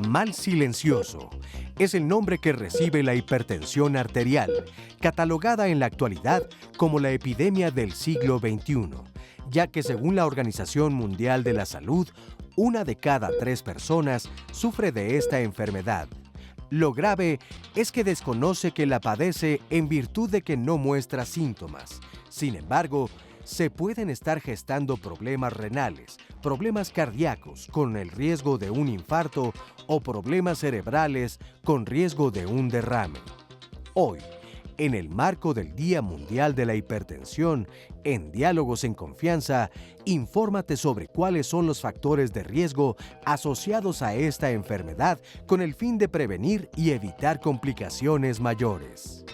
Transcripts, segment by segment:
Mal silencioso es el nombre que recibe la hipertensión arterial, catalogada en la actualidad como la epidemia del siglo XXI, ya que según la Organización Mundial de la Salud, 1 de cada 3 personas sufre de esta enfermedad. Lo grave es que desconoce que la padece en virtud de que no muestra síntomas. Sin embargo, se pueden estar gestando problemas renales, problemas cardíacos con el riesgo de un infarto o problemas cerebrales con riesgo de un derrame. Hoy, en el marco del Día Mundial de la Hipertensión, en Diálogos en Confianza, infórmate sobre cuáles son los factores de riesgo asociados a esta enfermedad con el fin de prevenir y evitar complicaciones mayores.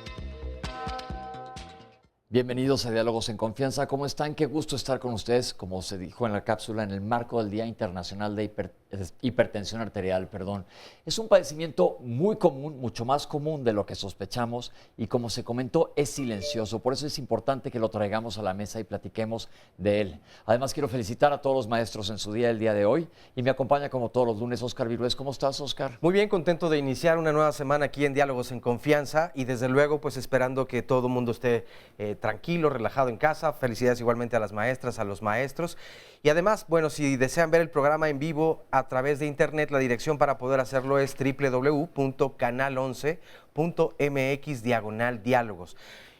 Bienvenidos a Diálogos en Confianza. ¿Cómo están? Qué gusto estar con ustedes, como se dijo en la cápsula, en el marco del Día Internacional de Hipertensión Arterial. Es un padecimiento muy común, mucho más común de lo que sospechamos y, como se comentó, es silencioso. Por eso es importante que lo traigamos a la mesa y platiquemos de él. Además, quiero felicitar a todos los maestros en su día el día de hoy y me acompaña como todos los lunes Óscar Virués. ¿Cómo estás, Óscar? Muy bien, contento de iniciar una nueva semana aquí en Diálogos en Confianza y desde luego pues esperando que todo el mundo esté tranquilo, relajado en casa. Felicidades igualmente a las maestras, a los maestros. Y además, bueno, si desean ver el programa en vivo a través de internet, la dirección para poder hacerlo es www.canal11.mx/diálogos.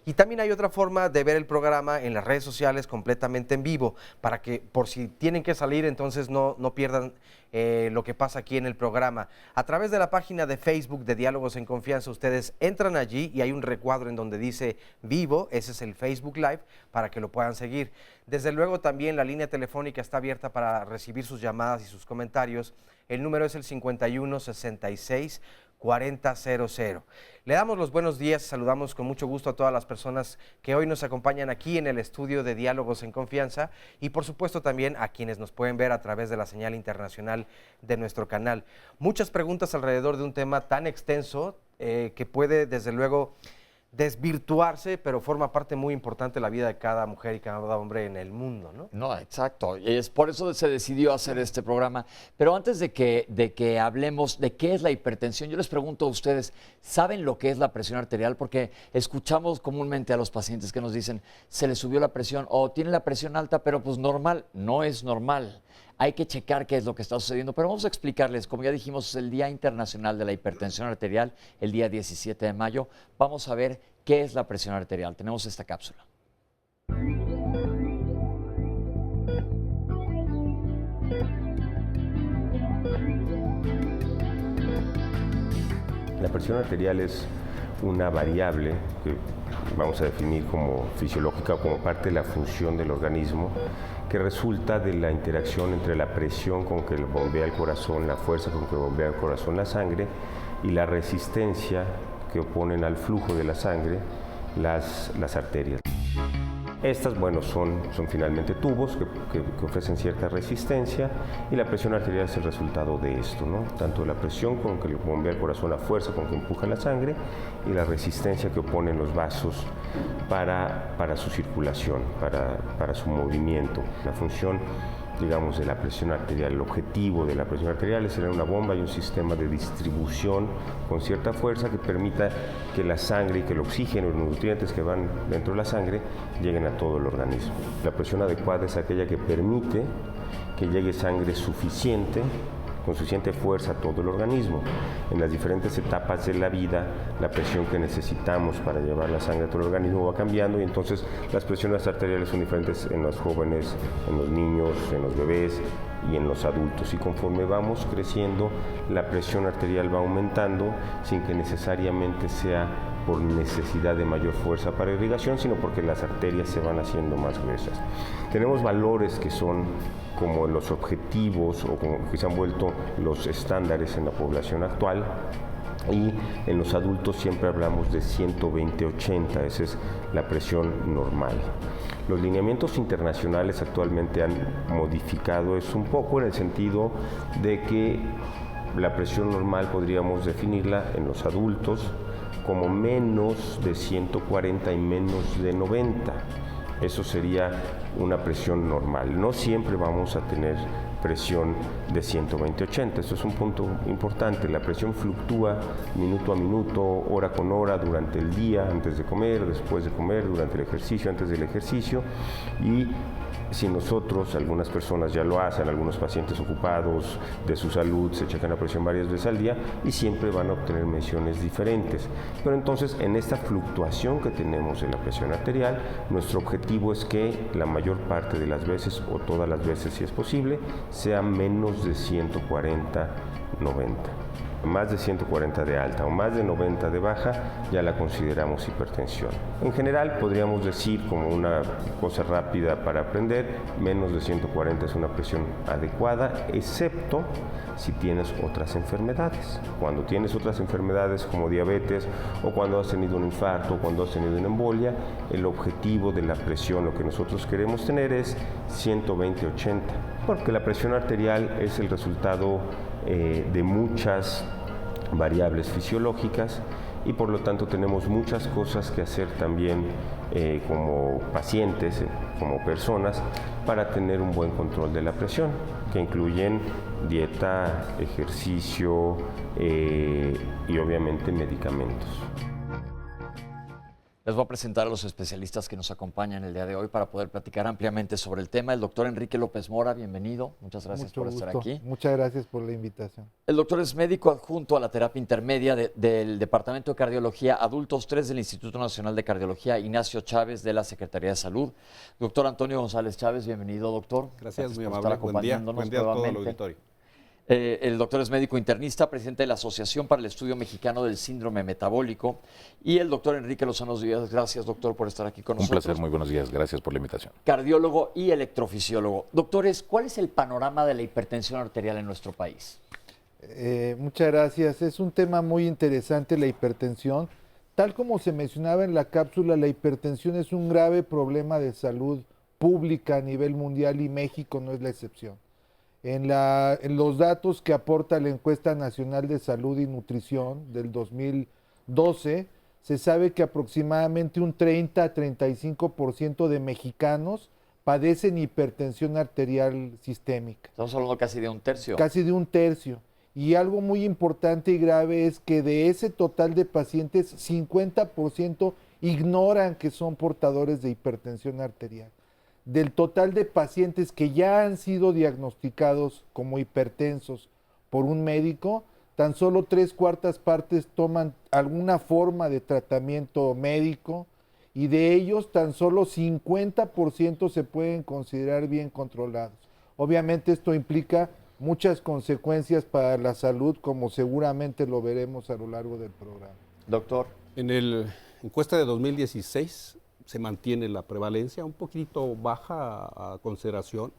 Y también hay otra forma de ver el programa en las redes sociales completamente en vivo, para que por si tienen que salir, entonces no pierdan lo que pasa aquí en el programa. A través de la página de Facebook de Diálogos en Confianza, ustedes entran allí y hay un recuadro en donde dice vivo, ese es el Facebook Live, para que lo puedan seguir. Desde luego también la línea telefónica está abierta para recibir sus llamadas y sus comentarios. El número es el 51 66 4000. Le damos los buenos días, saludamos con mucho gusto a todas las personas que hoy nos acompañan aquí en el estudio de Diálogos en Confianza y por supuesto también a quienes nos pueden ver a través de la señal internacional de nuestro canal. Muchas preguntas alrededor de un tema tan extenso que puede desde luego desvirtuarse, pero forma parte muy importante de la vida de cada mujer y cada hombre en el mundo, ¿no? No, exacto. Y es por eso se decidió hacer este programa. Pero antes de que hablemos de qué es la hipertensión, yo les pregunto a ustedes, ¿saben lo que es la presión arterial? Porque escuchamos comúnmente a los pacientes que nos dicen, se les subió la presión o tiene la presión alta, pero pues normal. No es normal. Hay que checar qué es lo que está sucediendo, pero vamos a explicarles, como ya dijimos, es el Día Internacional de la Hipertensión Arterial, el día 17 de mayo. Vamos a ver qué es la presión arterial. Tenemos esta cápsula. La presión arterial es una variable que vamos a definir como fisiológica o como parte de la función del organismo, que resulta de la interacción entre la presión con que bombea el corazón, la fuerza con que bombea el corazón la sangre y la resistencia que oponen al flujo de la sangre las arterias. Estas, bueno, son finalmente tubos que ofrecen cierta resistencia y la presión arterial es el resultado de esto, ¿no? Tanto la presión con que bombea el corazón, la fuerza con que empuja la sangre y la resistencia que oponen los vasos para su circulación, para su movimiento. La función, digamos, de la presión arterial, el objetivo de la presión arterial es tener una bomba y un sistema de distribución con cierta fuerza que permita que la sangre y que el oxígeno y los nutrientes que van dentro de la sangre lleguen a todo el organismo. La presión adecuada es aquella que permite que llegue sangre suficiente, con suficiente fuerza a todo el organismo. En las diferentes etapas de la vida, la presión que necesitamos para llevar la sangre a todo el organismo va cambiando y entonces las presiones arteriales son diferentes en los jóvenes, en los niños, en los bebés y en los adultos. Y conforme vamos creciendo, la presión arterial va aumentando sin que necesariamente sea por necesidad de mayor fuerza para irrigación, sino porque las arterias se van haciendo más gruesas. Tenemos valores que son como los objetivos o como que se han vuelto los estándares en la población actual. Y en los adultos siempre hablamos de 120/80, esa es la presión normal. Los lineamientos internacionales actualmente han modificado eso un poco en el sentido de que la presión normal podríamos definirla en los adultos como menos de 140 y menos de 90. Eso sería una presión normal. No siempre vamos a tener presión de 120/80. Esto es un punto importante. La presión fluctúa minuto a minuto, hora con hora, durante el día, antes de comer, después de comer, durante el ejercicio, antes del ejercicio. Y si nosotros, algunas personas ya lo hacen, algunos pacientes ocupados de su salud se checan la presión varias veces al día y siempre van a obtener mediciones diferentes. Pero entonces, en esta fluctuación que tenemos de la presión arterial, nuestro objetivo es que la mayor parte de las veces, o todas las veces si es posible, sea menos de 140/90. Más de 140 de alta o más de 90 de baja, ya la consideramos hipertensión. En general, podríamos decir, como una cosa rápida para aprender, menos de 140 es una presión adecuada, excepto si tienes otras enfermedades. Cuando tienes otras enfermedades como diabetes, o cuando has tenido un infarto, o cuando has tenido una embolia, el objetivo de la presión, lo que nosotros queremos tener es 120/80, porque la presión arterial es el resultado de muchas variables fisiológicas y por lo tanto tenemos muchas cosas que hacer también como pacientes, como personas, para tener un buen control de la presión, que incluyen dieta, ejercicio y obviamente medicamentos. Les voy a presentar a los especialistas que nos acompañan el día de hoy para poder platicar ampliamente sobre el tema. El doctor Enrique López Mora, bienvenido. Muchas gracias por estar aquí. Muchas gracias por la invitación. El doctor es médico adjunto a la terapia intermedia del Departamento de Cardiología Adultos 3 del Instituto Nacional de Cardiología Ignacio Chávez de la Secretaría de Salud. Doctor Antonio González Chávez, bienvenido, doctor. Gracias, muy por amable. estar acompañándonos Buen día a todo el nuevamente. auditorio. El doctor es médico internista, presidente de la Asociación para el Estudio Mexicano del Síndrome Metabólico. Y el doctor Enrique Lozano Díaz, gracias doctor por estar aquí con nosotros. Un placer, muy buenos días, gracias por la invitación. Cardiólogo y electrofisiólogo. Doctores, ¿cuál es el panorama de la hipertensión arterial en nuestro país? Muchas gracias. Es un tema muy interesante la hipertensión. Tal como se mencionaba en la cápsula, la hipertensión es un grave problema de salud pública a nivel mundial y México no es la excepción. En los datos que aporta la Encuesta Nacional de Salud y Nutrición del 2012, se sabe que aproximadamente un 30-35% de mexicanos padecen hipertensión arterial sistémica. Estamos hablando casi de un tercio. Casi de un tercio. Y algo muy importante y grave es que de ese total de pacientes, 50% ignoran que son portadores de hipertensión arterial. Del total de pacientes que ya han sido diagnosticados como hipertensos por un médico, tan solo 3/4 partes toman alguna forma de tratamiento médico y de ellos tan solo 50% se pueden considerar bien controlados. Obviamente esto implica muchas consecuencias para la salud, como seguramente lo veremos a lo largo del programa. Doctor. En la encuesta de 2016 se mantiene la prevalencia, un poquito baja a consideración,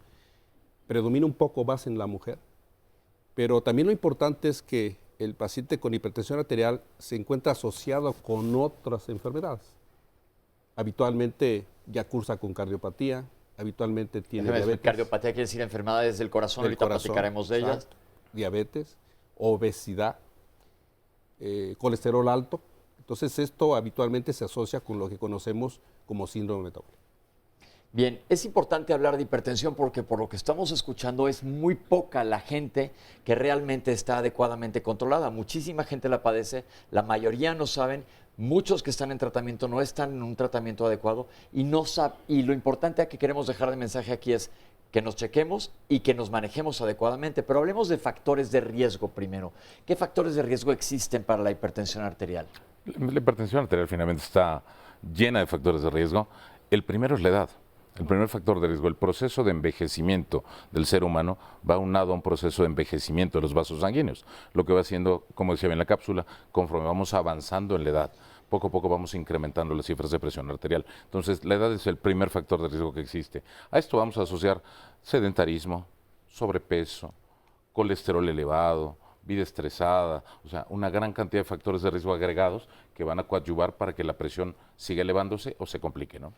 predomina un poco más en la mujer, pero también lo importante es que el paciente con hipertensión arterial se encuentra asociado con otras enfermedades. Habitualmente ya cursa con cardiopatía, habitualmente tiene diabetes. Cardiopatía quiere decir enfermedades del corazón, ahorita platicaremos de ellas. Diabetes, obesidad, colesterol alto. Entonces esto habitualmente se asocia con lo que conocemos como síndrome metabólico. Bien, es importante hablar de hipertensión porque por lo que estamos escuchando es muy poca la gente que realmente está adecuadamente controlada. Muchísima gente la padece, la mayoría no saben, muchos que están en tratamiento no están en un tratamiento adecuado y no saben. Y lo importante que queremos dejar de mensaje aquí es que nos chequemos y que nos manejemos adecuadamente. Pero hablemos de factores de riesgo primero. ¿Qué factores de riesgo existen para la hipertensión arterial? La hipertensión arterial finalmente está llena de factores de riesgo. El primero es la edad. El primer factor de riesgo, el proceso de envejecimiento del ser humano va aunado a un proceso de envejecimiento de los vasos sanguíneos, lo que va haciendo, como decía bien la cápsula, conforme vamos avanzando en la edad. poco a poco vamos incrementando las cifras de presión arterial. Entonces, la edad es el primer factor de riesgo que existe. A esto vamos a asociar sedentarismo, sobrepeso, colesterol elevado, vida estresada, o sea, una gran cantidad de factores de riesgo agregados que van a coadyuvar para que la presión siga elevándose o se complique, ¿no?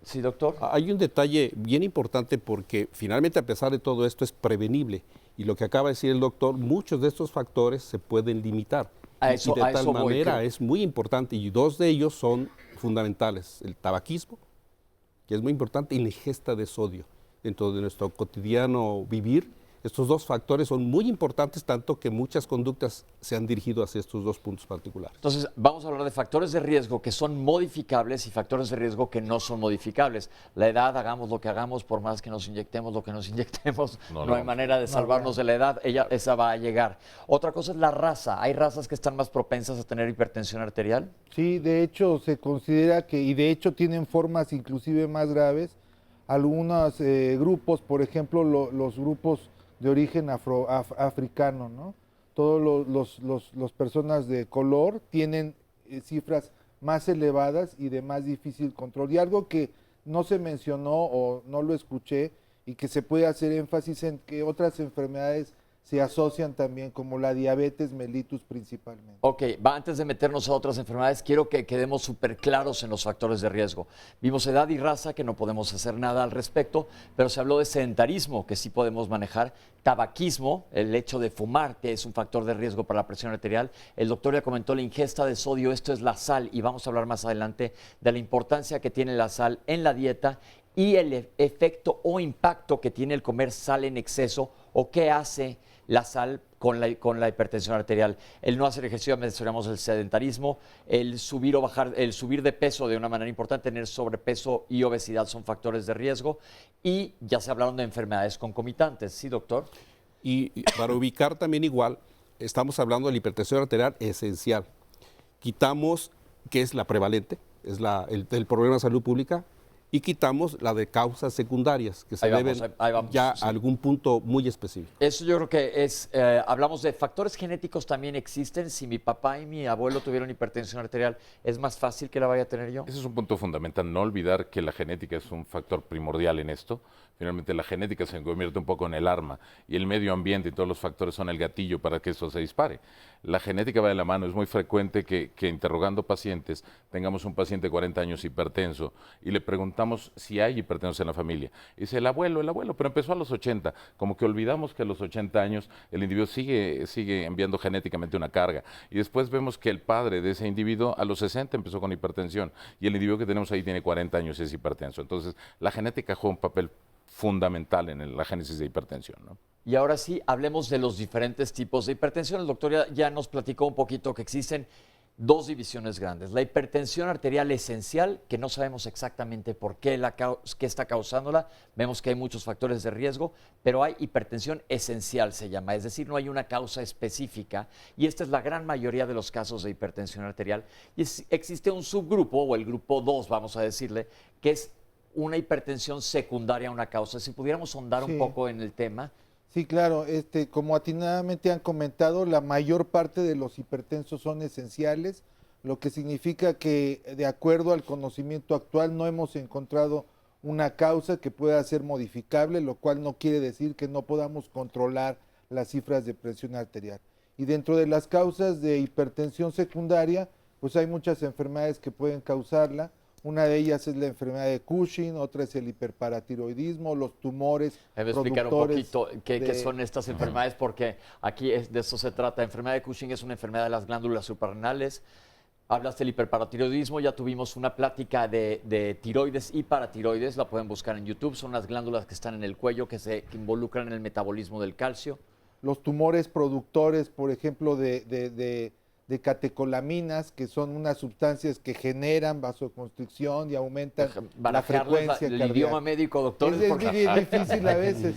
Sí, doctor. Hay un detalle bien importante porque finalmente, a pesar de todo esto, es prevenible. Y lo que acaba de decir el doctor, muchos de estos factores se pueden limitar. Y de tal manera es muy importante, y dos de ellos son fundamentales: el tabaquismo, que es muy importante, y la ingesta de sodio. Dentro de nuestro cotidiano vivir, estos dos factores son muy importantes, tanto que muchas conductas se han dirigido hacia estos dos puntos particulares. Entonces, vamos a hablar de factores de riesgo que son modificables y factores de riesgo que no son modificables. La edad, hagamos lo que hagamos, por más que nos inyectemos lo que nos inyectemos, no hay manera de salvarnos de la edad, esa va a llegar. Otra cosa es la raza. ¿Hay razas que están más propensas a tener hipertensión arterial? Sí, de hecho se considera que, y de hecho tienen formas inclusive más graves, algunos grupos, por ejemplo, los grupos de origen africano, ¿no? Todos los personas de color tienen cifras más elevadas y de más difícil control. Y algo que no se mencionó o no lo escuché y que se puede hacer énfasis en que otras enfermedades se asocian también, como la diabetes mellitus principalmente. Ok, antes de meternos a otras enfermedades, quiero que quedemos súper claros en los factores de riesgo. Vimos edad y raza, que no podemos hacer nada al respecto, pero se habló de sedentarismo, que sí podemos manejar, tabaquismo, el hecho de fumar, que es un factor de riesgo para la presión arterial. El doctor ya comentó la ingesta de sodio, esto es la sal, y vamos a hablar más adelante de la importancia que tiene la sal en la dieta y el efecto o impacto que tiene el comer sal en exceso o qué hace la sal con la hipertensión arterial. El no hacer ejercicio, mencionamos el sedentarismo, el subir o bajar, el subir de peso de una manera importante, tener sobrepeso y obesidad son factores de riesgo. Y ya se hablaron de enfermedades concomitantes, ¿sí, doctor? Y para ubicar también igual, estamos hablando de la hipertensión arterial esencial. Quitamos, que es la prevalente, es el problema de salud pública, y quitamos la de causas secundarias, que se deben ya a algún punto muy específico. Eso yo creo que es, hablamos de factores genéticos también existen. Si mi papá y mi abuelo tuvieron hipertensión arterial, ¿es más fácil que la vaya a tener yo? Ese es un punto fundamental, no olvidar que la genética es un factor primordial en esto. Finalmente la genética se convierte un poco en el arma y el medio ambiente y todos los factores son el gatillo para que esto se dispare. La genética va de la mano, es muy frecuente que interrogando pacientes, tengamos un paciente de 40 años hipertenso y le preguntamos si hay hipertensos en la familia. Y dice el abuelo, pero empezó a los 80, como que olvidamos que a los 80 años el individuo sigue enviando genéticamente una carga. Y después vemos que el padre de ese individuo a los 60 empezó con hipertensión y el individuo que tenemos ahí tiene 40 años y es hipertenso. Entonces la genética juega un papel fundamental en la génesis de hipertensión, ¿no? Y ahora sí, hablemos de los diferentes tipos de hipertensión. El doctor ya nos platicó un poquito que existen dos divisiones grandes. La hipertensión arterial esencial, que no sabemos exactamente por qué, qué está causándola. Vemos que hay muchos factores de riesgo, pero hay hipertensión esencial, se llama. Es decir, no hay una causa específica. Y esta es la gran mayoría de los casos de hipertensión arterial. Y existe un subgrupo, o el grupo 2, vamos a decirle, que es una hipertensión secundaria a una causa. Si pudiéramos ahondar un poco en el tema. Sí, claro, como atinadamente han comentado, la mayor parte de los hipertensos son esenciales, lo que significa que de acuerdo al conocimiento actual no hemos encontrado una causa que pueda ser modificable, lo cual no quiere decir que no podamos controlar las cifras de presión arterial. Y dentro de las causas de hipertensión secundaria, pues hay muchas enfermedades que pueden causarla. Una de ellas es la enfermedad de Cushing, otra es el hiperparatiroidismo, los tumores. Debe explicar un poquito qué son estas enfermedades, porque aquí de eso se trata. La enfermedad de Cushing es una enfermedad de las glándulas suprarrenales. Hablaste del hiperparatiroidismo, ya tuvimos una plática de tiroides y paratiroides, la pueden buscar en YouTube. Son las glándulas que están en el cuello que involucran en el metabolismo del calcio. Los tumores productores, por ejemplo, de catecolaminas, que son unas sustancias que generan vasoconstricción y aumentan la frecuencia cardíaca. El idioma médico, doctor. Es difícil a veces.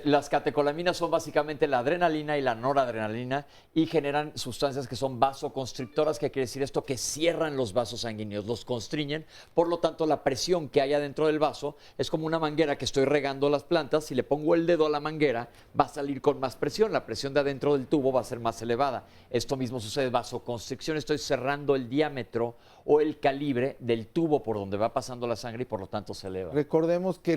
Las catecolaminas son básicamente la adrenalina y la noradrenalina y generan sustancias que son vasoconstrictoras. ¿Qué quiere decir esto? Que cierran los vasos sanguíneos, los constriñen. Por lo tanto, la presión que hay adentro del vaso es como una manguera que estoy regando las plantas. Si le pongo el dedo a la manguera, va a salir con más presión. La presión de adentro del tubo va a ser más elevada. Esto mismo sucede vasoconstricción, estoy cerrando el diámetro o el calibre del tubo por donde va pasando la sangre y por lo tanto se eleva. Recordemos que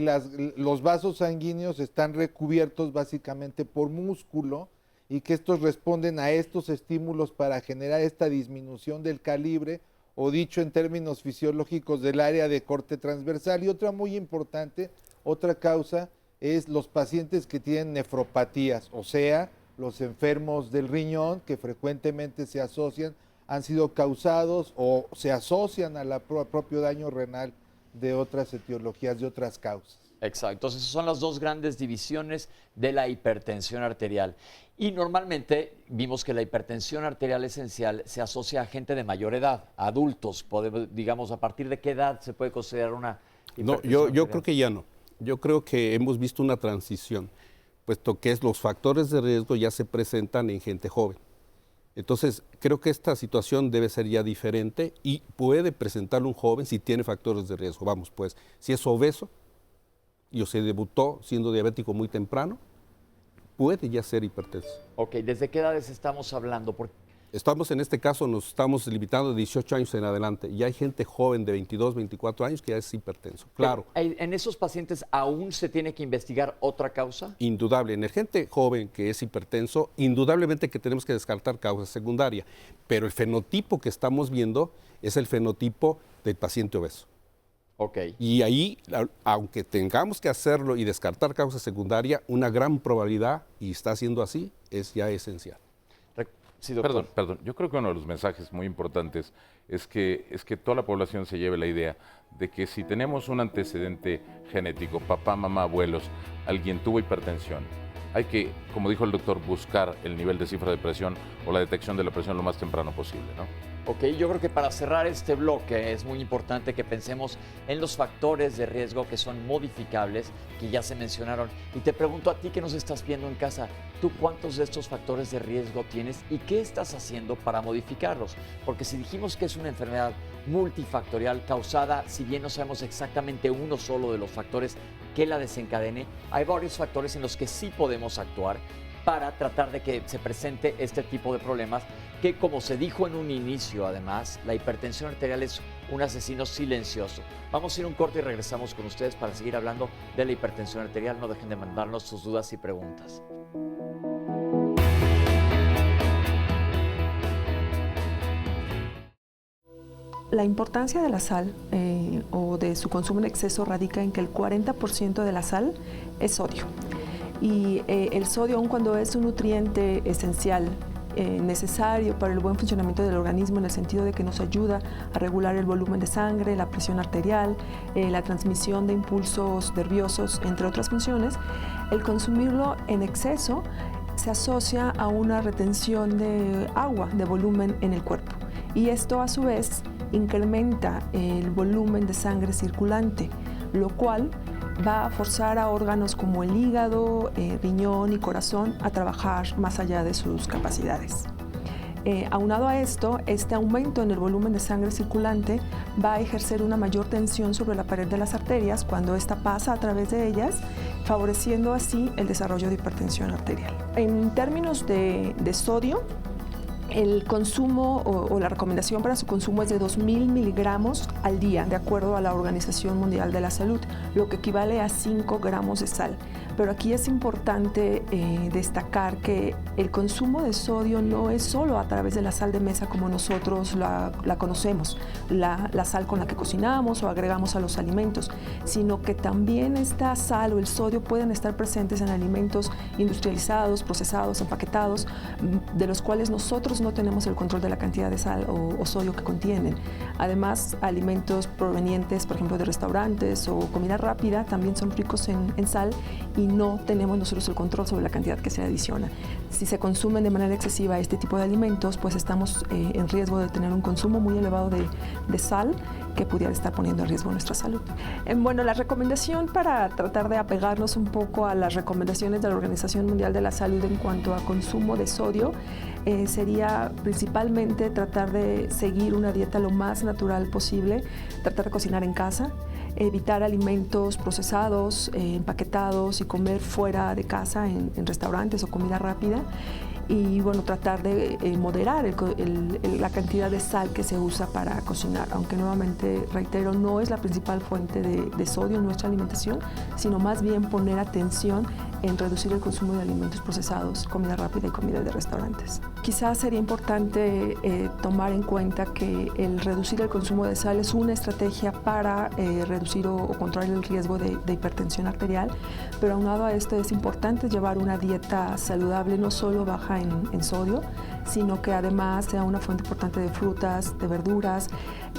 los vasos sanguíneos están recubiertos básicamente por músculo y que estos responden a estos estímulos para generar esta disminución del calibre, o dicho en términos fisiológicos, del área de corte transversal. Y otra muy importante, otra causa, es los pacientes que tienen nefropatías, o sea, los enfermos del riñón que frecuentemente se asocian, han sido causados o se asocian al propio daño renal de otras etiologías, de otras causas. Exacto, entonces son las dos grandes divisiones de la hipertensión arterial. Y normalmente vimos que la hipertensión arterial esencial se asocia a gente de mayor edad, a adultos. Digamos, ¿a partir de qué edad se puede considerar una hipertensión arterial? Yo creo que ya no. Yo creo que hemos visto una transición, puesto que los factores de riesgo ya se presentan en gente joven. Entonces, creo que esta situación debe ser ya diferente y puede presentarlo un joven si tiene factores de riesgo. Vamos, pues, si es obeso y se debutó siendo diabético muy temprano, puede ya ser hipertenso. Ok, ¿desde qué edades estamos hablando? Estamos en este caso, nos estamos limitando de 18 años en adelante y hay gente joven de 22, 24 años que ya es hipertenso, claro. ¿En esos pacientes aún se tiene que investigar otra causa? Indudable, en el gente joven que es hipertenso, indudablemente que tenemos que descartar causa secundaria, pero el fenotipo que estamos viendo es el fenotipo del paciente obeso. Okay. Y ahí, aunque tengamos que hacerlo y descartar causa secundaria, una gran probabilidad, y está siendo así, es ya esencial. Sí, perdón. Yo creo que uno de los mensajes muy importantes es que toda la población se lleve la idea de que si tenemos un antecedente genético, papá, mamá, abuelos, alguien tuvo hipertensión, hay que, como dijo el doctor, buscar el nivel de cifra de presión o la detección de la presión lo más temprano posible, ¿no? Ok, yo creo que para cerrar este bloque es muy importante que pensemos en los factores de riesgo que son modificables, que ya se mencionaron. Y te pregunto a ti que nos estás viendo en casa, ¿tú cuántos de estos factores de riesgo tienes y qué estás haciendo para modificarlos? Porque si dijimos que es una enfermedad multifactorial causada, si bien no sabemos exactamente uno solo de los factores que la desencadene, hay varios factores en los que sí podemos actuar para tratar de que se presente este tipo de problemas que, como se dijo en un inicio, además, la hipertensión arterial es un asesino silencioso. Vamos a ir a un corte y regresamos con ustedes para seguir hablando de la hipertensión arterial. No dejen de mandarnos sus dudas y preguntas. La importancia de la sal o de su consumo en exceso radica en que el 40% de la sal es sodio. Y el sodio, aun cuando es un nutriente esencial, necesario para el buen funcionamiento del organismo en el sentido de que nos ayuda a regular el volumen de sangre, la presión arterial, la transmisión de impulsos nerviosos, entre otras funciones, el consumirlo en exceso se asocia a una retención de agua, de volumen en el cuerpo. Y esto a su vez incrementa el volumen de sangre circulante, lo cual va a forzar a órganos como el hígado, riñón y corazón a trabajar más allá de sus capacidades. Aunado a esto, este aumento en el volumen de sangre circulante va a ejercer una mayor tensión sobre la pared de las arterias cuando ésta pasa a través de ellas, favoreciendo así el desarrollo de hipertensión arterial. En términos de sodio, el consumo o la recomendación para su consumo es de 2.000 miligramos al día, de acuerdo a la Organización Mundial de la Salud, lo que equivale a 5 gramos de sal. Pero aquí es importante destacar que el consumo de sodio no es solo a través de la sal de mesa como nosotros la conocemos, la sal con la que cocinamos o agregamos a los alimentos, sino que también esta sal o el sodio pueden estar presentes en alimentos industrializados, procesados, empaquetados, de los cuales nosotros no tenemos el control de la cantidad de sal o sodio que contienen. Además, alimentos provenientes, por ejemplo, de restaurantes o comida rápida también son ricos en sal y no tenemos nosotros el control sobre la cantidad que se adiciona. Si se consumen de manera excesiva este tipo de alimentos, pues estamos en riesgo de tener un consumo muy elevado de sal que pudiera estar poniendo en riesgo nuestra salud. Bueno, la recomendación para tratar de apegarnos un poco a las recomendaciones de la Organización Mundial de la Salud en cuanto a consumo de sodio sería principalmente tratar de seguir una dieta lo más natural posible, tratar de cocinar en casa, evitar alimentos procesados, empaquetados y comer fuera de casa en restaurantes o comida rápida. y bueno, tratar de moderar la cantidad de sal que se usa para cocinar, aunque nuevamente reitero, no es la principal fuente de sodio en nuestra alimentación, sino más bien poner atención en reducir el consumo de alimentos procesados, comida rápida y comida de restaurantes. Quizás sería importante tomar en cuenta que el reducir el consumo de sal es una estrategia para reducir o controlar el riesgo de hipertensión arterial, pero aunado a esto es importante llevar una dieta saludable, no solo baja en sodio, sino que además sea una fuente importante de frutas, de verduras,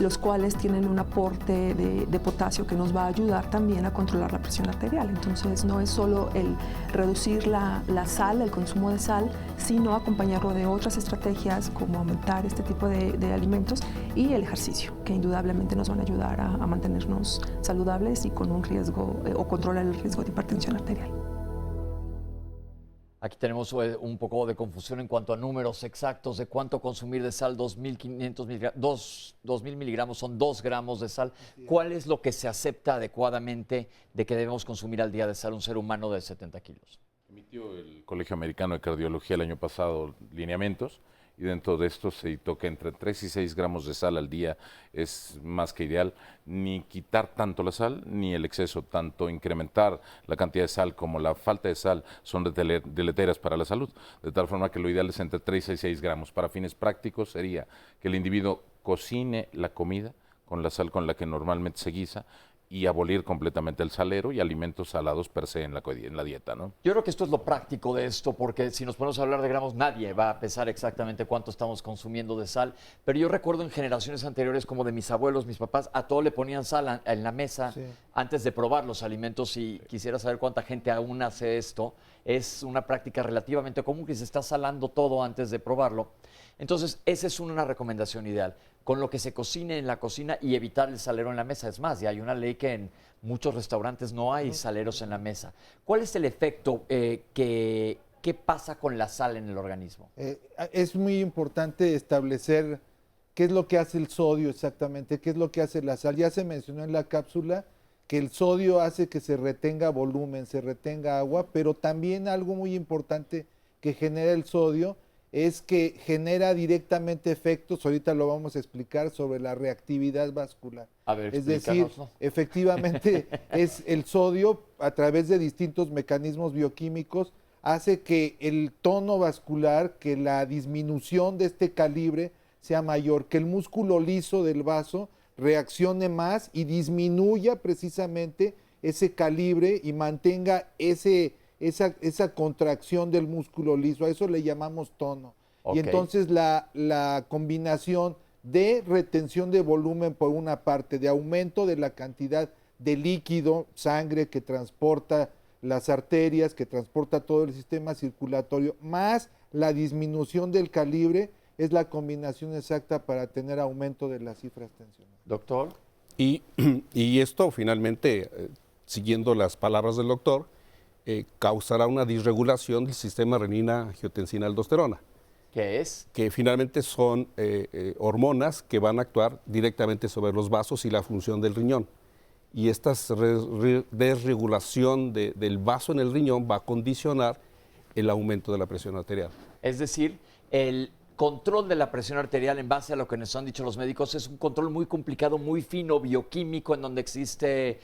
los cuales tienen un aporte de potasio que nos va a ayudar también a controlar la presión arterial. Entonces no es solo el reducir la sal, el consumo de sal, sino acompañarlo de otras estrategias como aumentar este tipo de alimentos y el ejercicio, que indudablemente nos van a ayudar a mantenernos saludables y con un riesgo o controlar el riesgo de hipertensión arterial. Aquí tenemos un poco de confusión en cuanto a números exactos de cuánto consumir de sal, 2.500 miligramos, 2.000 miligramos son 2 gramos de sal. ¿Cuál es lo que se acepta adecuadamente de que debemos consumir al día de sal un ser humano de 70 kilos? Emitió el Colegio Americano de Cardiología el año pasado lineamientos y dentro de esto se dictó que entre 3 y 6 gramos de sal al día es más que ideal. Ni quitar tanto la sal, ni el exceso, tanto incrementar la cantidad de sal como la falta de sal son deleterias para la salud. De tal forma que lo ideal es entre 3 y 6 gramos. Para fines prácticos sería que el individuo cocine la comida con la sal con la que normalmente se guisa y abolir completamente el salero y alimentos salados per se en la dieta, ¿no? Yo creo que esto es lo práctico de esto, porque si nos ponemos a hablar de gramos, nadie va a pesar exactamente cuánto estamos consumiendo de sal, pero yo recuerdo en generaciones anteriores, como de mis abuelos, mis papás, a todo le ponían sal en la mesa antes de probar los alimentos, y quisiera saber cuánta gente aún hace esto. Es una práctica relativamente común que se está salando todo antes de probarlo. Entonces, esa es una recomendación ideal, con lo que se cocine en la cocina y evitar el salero en la mesa. Es más, ya hay una ley que en muchos restaurantes no hay saleros en la mesa. ¿Cuál es el efecto qué pasa con la sal en el organismo? Es muy importante establecer qué es lo que hace el sodio exactamente, qué es lo que hace la sal. Ya se mencionó en la cápsula que el sodio hace que se retenga volumen, se retenga agua, pero también algo muy importante que genera el sodio es que genera directamente efectos, ahorita lo vamos a explicar, sobre la reactividad vascular. A ver, es decir, efectivamente es el sodio, a través de distintos mecanismos bioquímicos, hace que el tono vascular, que la disminución de este calibre sea mayor, que el músculo liso del vaso reaccione más y disminuya precisamente ese calibre y mantenga esa contracción del músculo liso. A eso le llamamos tono. Okay. Y entonces la combinación de retención de volumen por una parte, de aumento de la cantidad de líquido, sangre que transporta las arterias, que transporta todo el sistema circulatorio, más la disminución del calibre, es la combinación exacta para tener aumento de las cifras tensionales. Doctor. Y esto finalmente, siguiendo las palabras del doctor, causará una disregulación del sistema renina-angiotensina-aldosterona. ¿Qué es? Que finalmente son hormonas que van a actuar directamente sobre los vasos y la función del riñón. Y esta desregulación del vaso en el riñón va a condicionar el aumento de la presión arterial. Es decir, el control de la presión arterial, en base a lo que nos han dicho los médicos, es un control muy complicado, muy fino, bioquímico, en donde existe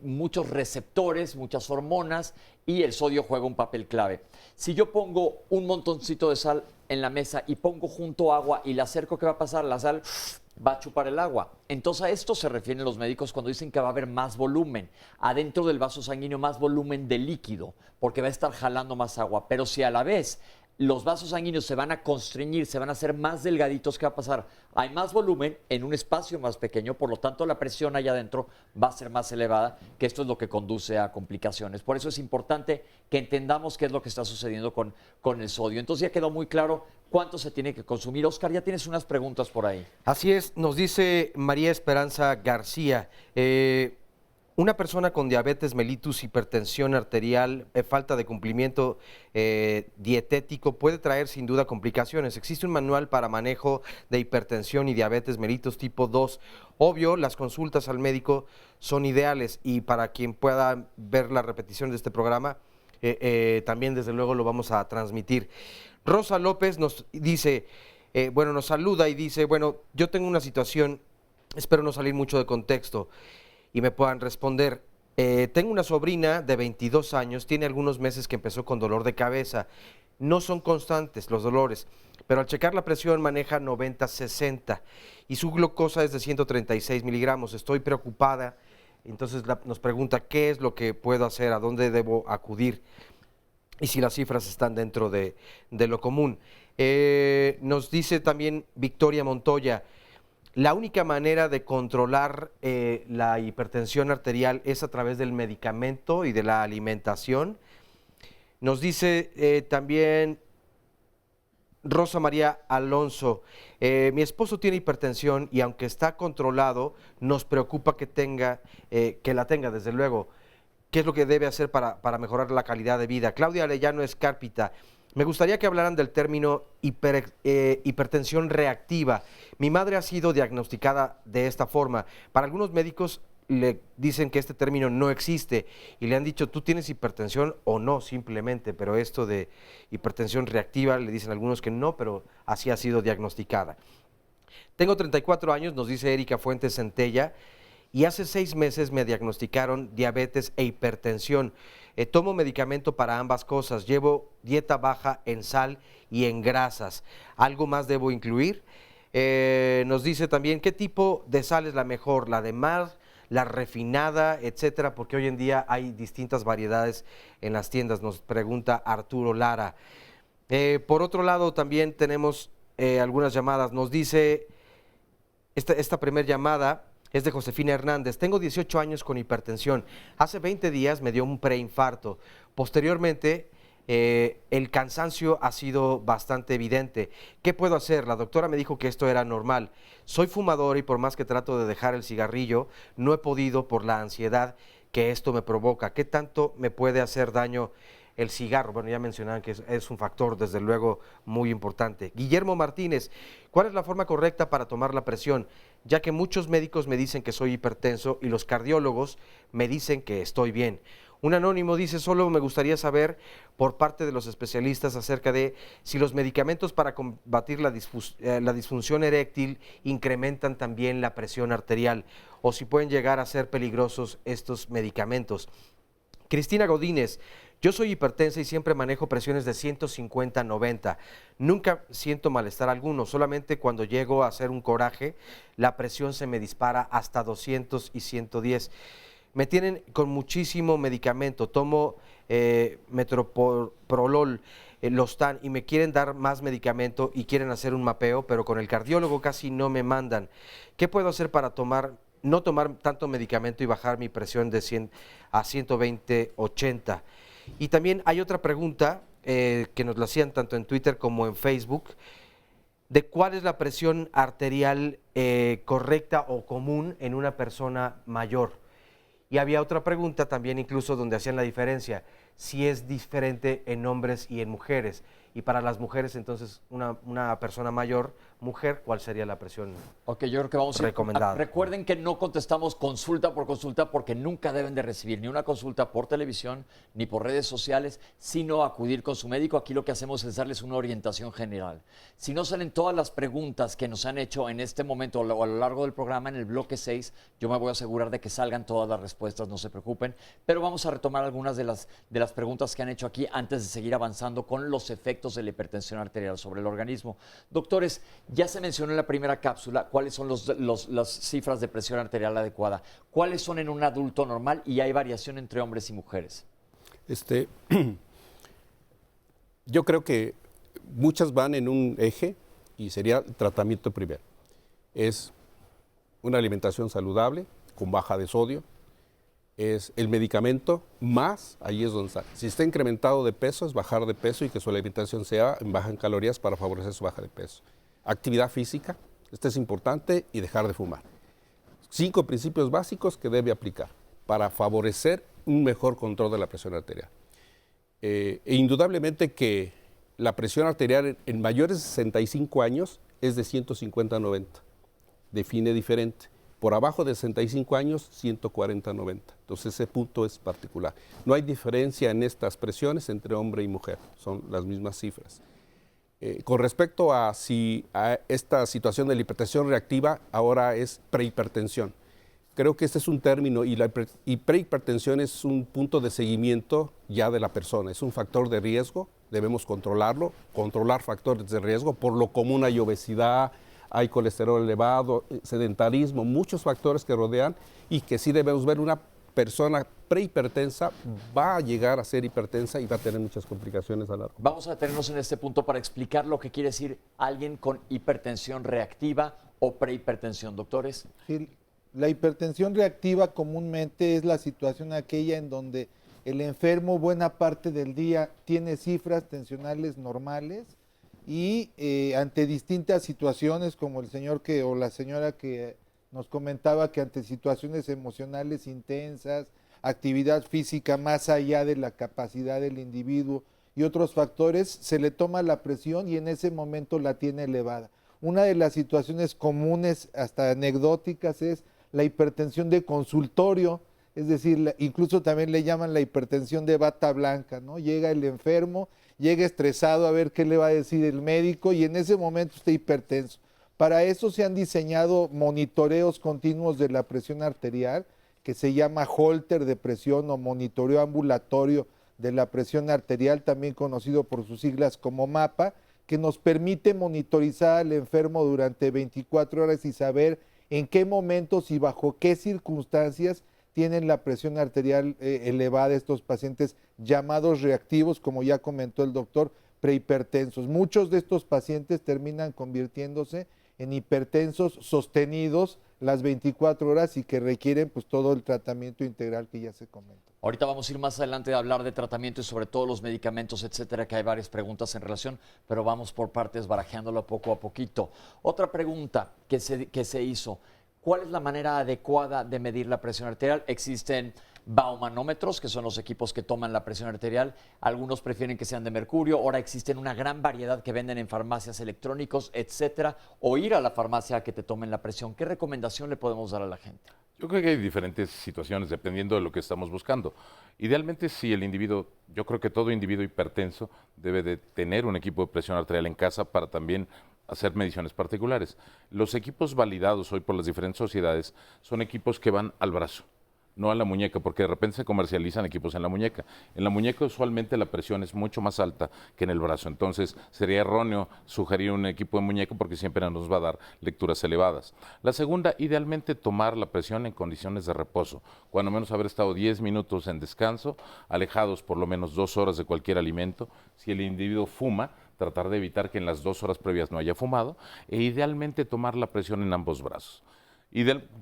muchos receptores, muchas hormonas, y el sodio juega un papel clave. Si yo pongo un montoncito de sal en la mesa y pongo junto agua y le acerco, ¿qué va a pasar? La sal va a chupar el agua. Entonces a esto se refieren los médicos cuando dicen que va a haber más volumen, adentro del vaso sanguíneo más volumen de líquido, porque va a estar jalando más agua. Pero si a la vez los vasos sanguíneos se van a constreñir, se van a hacer más delgaditos, ¿qué va a pasar? Hay más volumen en un espacio más pequeño, por lo tanto la presión allá adentro va a ser más elevada, que esto es lo que conduce a complicaciones. Por eso es importante que entendamos qué es lo que está sucediendo con el sodio. Entonces ya quedó muy claro cuánto se tiene que consumir. Oscar, ya tienes unas preguntas por ahí. Así es, nos dice María Esperanza García. Una persona con diabetes mellitus, hipertensión arterial, falta de cumplimiento dietético puede traer sin duda complicaciones. Existe un manual para manejo de hipertensión y diabetes mellitus tipo 2. Obvio, las consultas al médico son ideales, y para quien pueda ver la repetición de este programa, también desde luego lo vamos a transmitir. Rosa López nos dice, nos saluda y dice, bueno, yo tengo una situación, espero no salir mucho de contexto y me puedan responder. Tengo una sobrina de 22 años, tiene algunos meses que empezó con dolor de cabeza. No son constantes los dolores, pero al checar la presión maneja 90-60 y su glucosa es de 136 miligramos. Estoy preocupada, entonces nos pregunta qué es lo que puedo hacer, a dónde debo acudir y si las cifras están dentro de lo común. Nos dice también Victoria Montoya, la única manera de controlar la hipertensión arterial es a través del medicamento y de la alimentación. Nos dice también Rosa María Alonso, mi esposo tiene hipertensión y aunque está controlado, nos preocupa que la tenga, desde luego. ¿Qué es lo que debe hacer para mejorar la calidad de vida? Claudia Arellano Escárpita, me gustaría que hablaran del término hipertensión reactiva. Mi madre ha sido diagnosticada de esta forma. Para algunos médicos le dicen que este término no existe y le han dicho, tú tienes hipertensión o no, simplemente, pero esto de hipertensión reactiva le dicen algunos que no, pero así ha sido diagnosticada. Tengo 34 años, nos dice Erika Fuentes Centella, y hace 6 meses me diagnosticaron diabetes e hipertensión. Tomo medicamento para ambas cosas, llevo dieta baja en sal y en grasas. ¿Algo más debo incluir? Nos dice también, ¿qué tipo de sal es la mejor? ¿La de mar, la refinada, etcétera? Porque hoy en día hay distintas variedades en las tiendas, nos pregunta Arturo Lara. Por otro lado, también tenemos algunas llamadas. Nos dice esta primera llamada, es de Josefina Hernández. Tengo 18 años con hipertensión. Hace 20 días me dio un preinfarto. Posteriormente, el cansancio ha sido bastante evidente. ¿Qué puedo hacer? La doctora me dijo que esto era normal. Soy fumador y por más que trato de dejar el cigarrillo, no he podido por la ansiedad que esto me provoca. ¿Qué tanto me puede hacer daño el cigarro? Bueno, ya mencionaban que es un factor, desde luego, muy importante. Guillermo Martínez, ¿cuál es la forma correcta para tomar la presión? Ya que muchos médicos me dicen que soy hipertenso y los cardiólogos me dicen que estoy bien. Un anónimo dice, solo me gustaría saber por parte de los especialistas acerca de si los medicamentos para combatir la disfunción eréctil incrementan también la presión arterial o si pueden llegar a ser peligrosos estos medicamentos. Cristina Godínez, yo soy hipertensa y siempre manejo presiones de 150-90. Nunca siento malestar alguno, solamente cuando llego a hacer un coraje, la presión se me dispara hasta 200 y 110. Me tienen con muchísimo medicamento, tomo metoprolol, Lostan, y me quieren dar más medicamento y quieren hacer un mapeo, pero con el cardiólogo casi no me mandan. ¿Qué puedo hacer para no tomar tanto medicamento y bajar mi presión de 100 a 120-80? Y también hay otra pregunta que nos la hacían tanto en Twitter como en Facebook, de cuál es la presión arterial correcta o común en una persona mayor. Y había otra pregunta también incluso donde hacían la diferencia, si es diferente en hombres y en mujeres. Y para las mujeres, entonces, una persona mayor, mujer, ¿cuál sería la presión Ok, yo creo que vamos recomendada? Recuerden que no contestamos consulta por consulta porque nunca deben de recibir ni una consulta por televisión ni por redes sociales, sino acudir con su médico. Aquí lo que hacemos es darles una orientación general. Si no salen todas las preguntas que nos han hecho en este momento o a lo largo del programa, en el bloque 6, yo me voy a asegurar de que salgan todas las respuestas, no se preocupen. Pero vamos a retomar algunas de las preguntas que han hecho aquí antes de seguir avanzando con los efectos de la hipertensión arterial sobre el organismo. Doctores, ya se mencionó en la primera cápsula cuáles son las cifras de presión arterial adecuada. ¿Cuáles son en un adulto normal y hay variación entre hombres y mujeres? Yo creo que muchas van en un eje y sería el tratamiento primero. Es una alimentación saludable con baja de sodio, es el medicamento más, ahí es donde está. Si está incrementado de peso, es bajar de peso y que su alimentación sea en baja en calorías para favorecer su baja de peso. Actividad física, esto es importante, y dejar de fumar. 5 principios básicos que debe aplicar para favorecer un mejor control de la presión arterial. E indudablemente que la presión arterial en mayores de 65 años es de 150-90, define diferente. Por abajo de 65 años, 140-90. Entonces ese punto es particular. No hay diferencia en estas presiones entre hombre y mujer, son las mismas cifras. Con respecto a esta situación de la hipertensión reactiva, ahora es prehipertensión. Creo que este es un término y prehipertensión es un punto de seguimiento ya de la persona, es un factor de riesgo, debemos controlarlo, controlar factores de riesgo, por lo común hay obesidad, hay colesterol elevado, sedentarismo, muchos factores que rodean y que sí debemos ver. Una persona prehipertensa va a llegar a ser hipertensa y va a tener muchas complicaciones a largo. Vamos a detenernos en este punto para explicar lo que quiere decir alguien con hipertensión reactiva o prehipertensión, doctores. Sí, la hipertensión reactiva comúnmente es la situación aquella en donde el enfermo buena parte del día tiene cifras tensionales normales y ante distintas situaciones, como el señor o la señora que nos comentaba, que ante situaciones emocionales intensas, actividad física más allá de la capacidad del individuo y otros factores, se le toma la presión y en ese momento la tiene elevada. Una de las situaciones comunes, hasta anecdóticas, es la hipertensión de consultorio, es decir, incluso también le llaman la hipertensión de bata blanca, ¿no? Llega el enfermo, llega estresado a ver qué le va a decir el médico y en ese momento está hipertenso. Para eso se han diseñado monitoreos continuos de la presión arterial, que se llama Holter de presión o monitoreo ambulatorio de la presión arterial, también conocido por sus siglas como MAPA, que nos permite monitorizar al enfermo durante 24 horas y saber en qué momentos y bajo qué circunstancias tienen la presión arterial elevada estos pacientes llamados reactivos, como ya comentó el doctor, prehipertensos. Muchos de estos pacientes terminan convirtiéndose en hipertensos sostenidos las 24 horas y que requieren pues todo el tratamiento integral que ya se comentó. Ahorita vamos a ir más adelante a hablar de tratamiento y sobre todo los medicamentos, etcétera, que hay varias preguntas en relación, pero vamos por partes barajeándolo poco a poquito. Otra pregunta que se hizo, ¿cuál es la manera adecuada de medir la presión arterial? Existen baumanómetros, que son los equipos que toman la presión arterial. Algunos prefieren que sean de mercurio. Ahora existen una gran variedad que venden en farmacias electrónicos, etcétera. O ir a la farmacia a que te tomen la presión. ¿Qué recomendación le podemos dar a la gente? Yo creo que hay diferentes situaciones dependiendo de lo que estamos buscando. Idealmente, si el individuo, yo creo que todo individuo hipertenso debe de tener un equipo de presión arterial en casa para también hacer mediciones particulares. Los equipos validados hoy por las diferentes sociedades son equipos que van al brazo, no a la muñeca, porque de repente se comercializan equipos en la muñeca. En la muñeca usualmente la presión es mucho más alta que en el brazo, entonces sería erróneo sugerir un equipo de muñeca porque siempre nos va a dar lecturas elevadas. La segunda, idealmente tomar la presión en condiciones de reposo, cuando menos haber estado 10 minutos en descanso, alejados por lo menos 2 horas de cualquier alimento. Si el individuo fuma, tratar de evitar que en las 2 horas previas no haya fumado e idealmente tomar la presión en ambos brazos.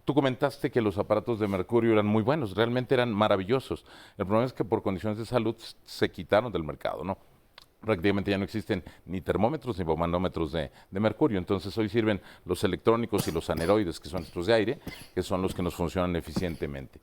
Tú comentaste que los aparatos de mercurio eran muy buenos, realmente eran maravillosos. El problema es que por condiciones de salud se quitaron del mercado, ¿no? Prácticamente ya no existen ni termómetros ni baumanómetros de mercurio, entonces hoy sirven los electrónicos y los aneroides, que son estos de aire, que son los que nos funcionan eficientemente.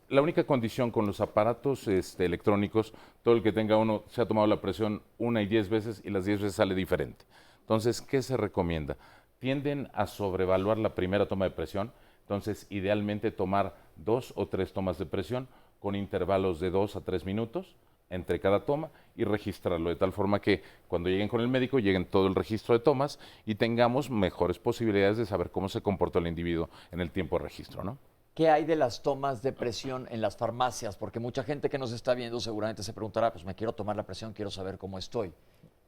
La única condición con los aparatos electrónicos, todo el que tenga uno se ha tomado la presión 1 y 10 veces y las 10 veces sale diferente. Entonces, ¿qué se recomienda? Tienden a sobrevaluar la primera toma de presión, entonces idealmente tomar 2 o 3 tomas de presión con intervalos de 2 a 3 minutos entre cada toma y registrarlo de tal forma que cuando lleguen con el médico lleguen todo el registro de tomas y tengamos mejores posibilidades de saber cómo se comportó el individuo en el tiempo de registro, ¿no? ¿Qué hay de las tomas de presión en las farmacias? Porque mucha gente que nos está viendo seguramente se preguntará, pues me quiero tomar la presión, quiero saber cómo estoy.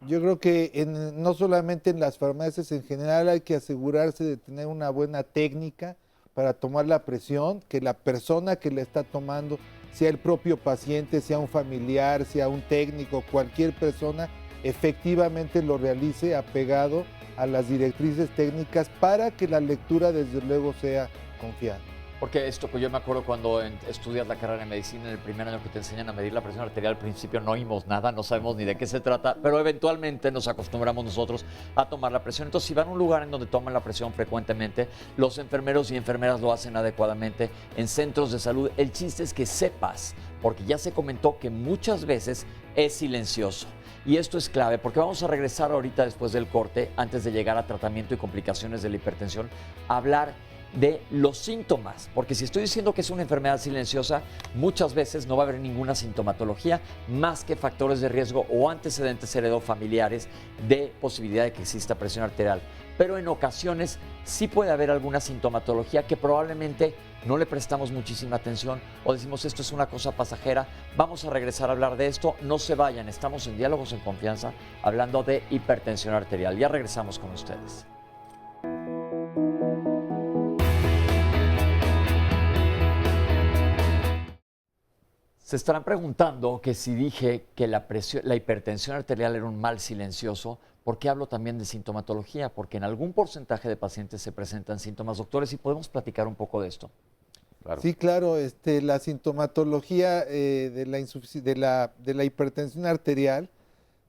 Yo creo que no solamente en las farmacias, en general hay que asegurarse de tener una buena técnica para tomar la presión, que la persona que la está tomando, sea el propio paciente, sea un familiar, sea un técnico, cualquier persona, efectivamente lo realice apegado a las directrices técnicas para que la lectura desde luego sea confiable. Porque esto, pues yo me acuerdo cuando estudias la carrera de medicina, en el primer año que te enseñan a medir la presión arterial, al principio no oímos nada, no sabemos ni de qué se trata, pero eventualmente nos acostumbramos nosotros a tomar la presión. Entonces, si van a un lugar en donde toman la presión frecuentemente, los enfermeros y enfermeras lo hacen adecuadamente en centros de salud. El chiste es que sepas, porque ya se comentó que muchas veces es silencioso. Y esto es clave porque vamos a regresar ahorita después del corte, antes de llegar a tratamiento y complicaciones de la hipertensión, a hablar de los síntomas, porque si estoy diciendo que es una enfermedad silenciosa, muchas veces no va a haber ninguna sintomatología más que factores de riesgo o antecedentes heredofamiliares de posibilidad de que exista presión arterial. Pero en ocasiones sí puede haber alguna sintomatología que probablemente no le prestamos muchísima atención o decimos esto es una cosa pasajera. Vamos a regresar a hablar de esto, no se vayan, estamos en Diálogos en Confianza hablando de hipertensión arterial. Ya regresamos con ustedes. Se estarán preguntando que si dije que la hipertensión arterial era un mal silencioso, ¿por qué hablo también de sintomatología? Porque en algún porcentaje de pacientes se presentan síntomas. Doctores, ¿y podemos platicar un poco de esto? Claro. Sí, claro, la sintomatología de la hipertensión arterial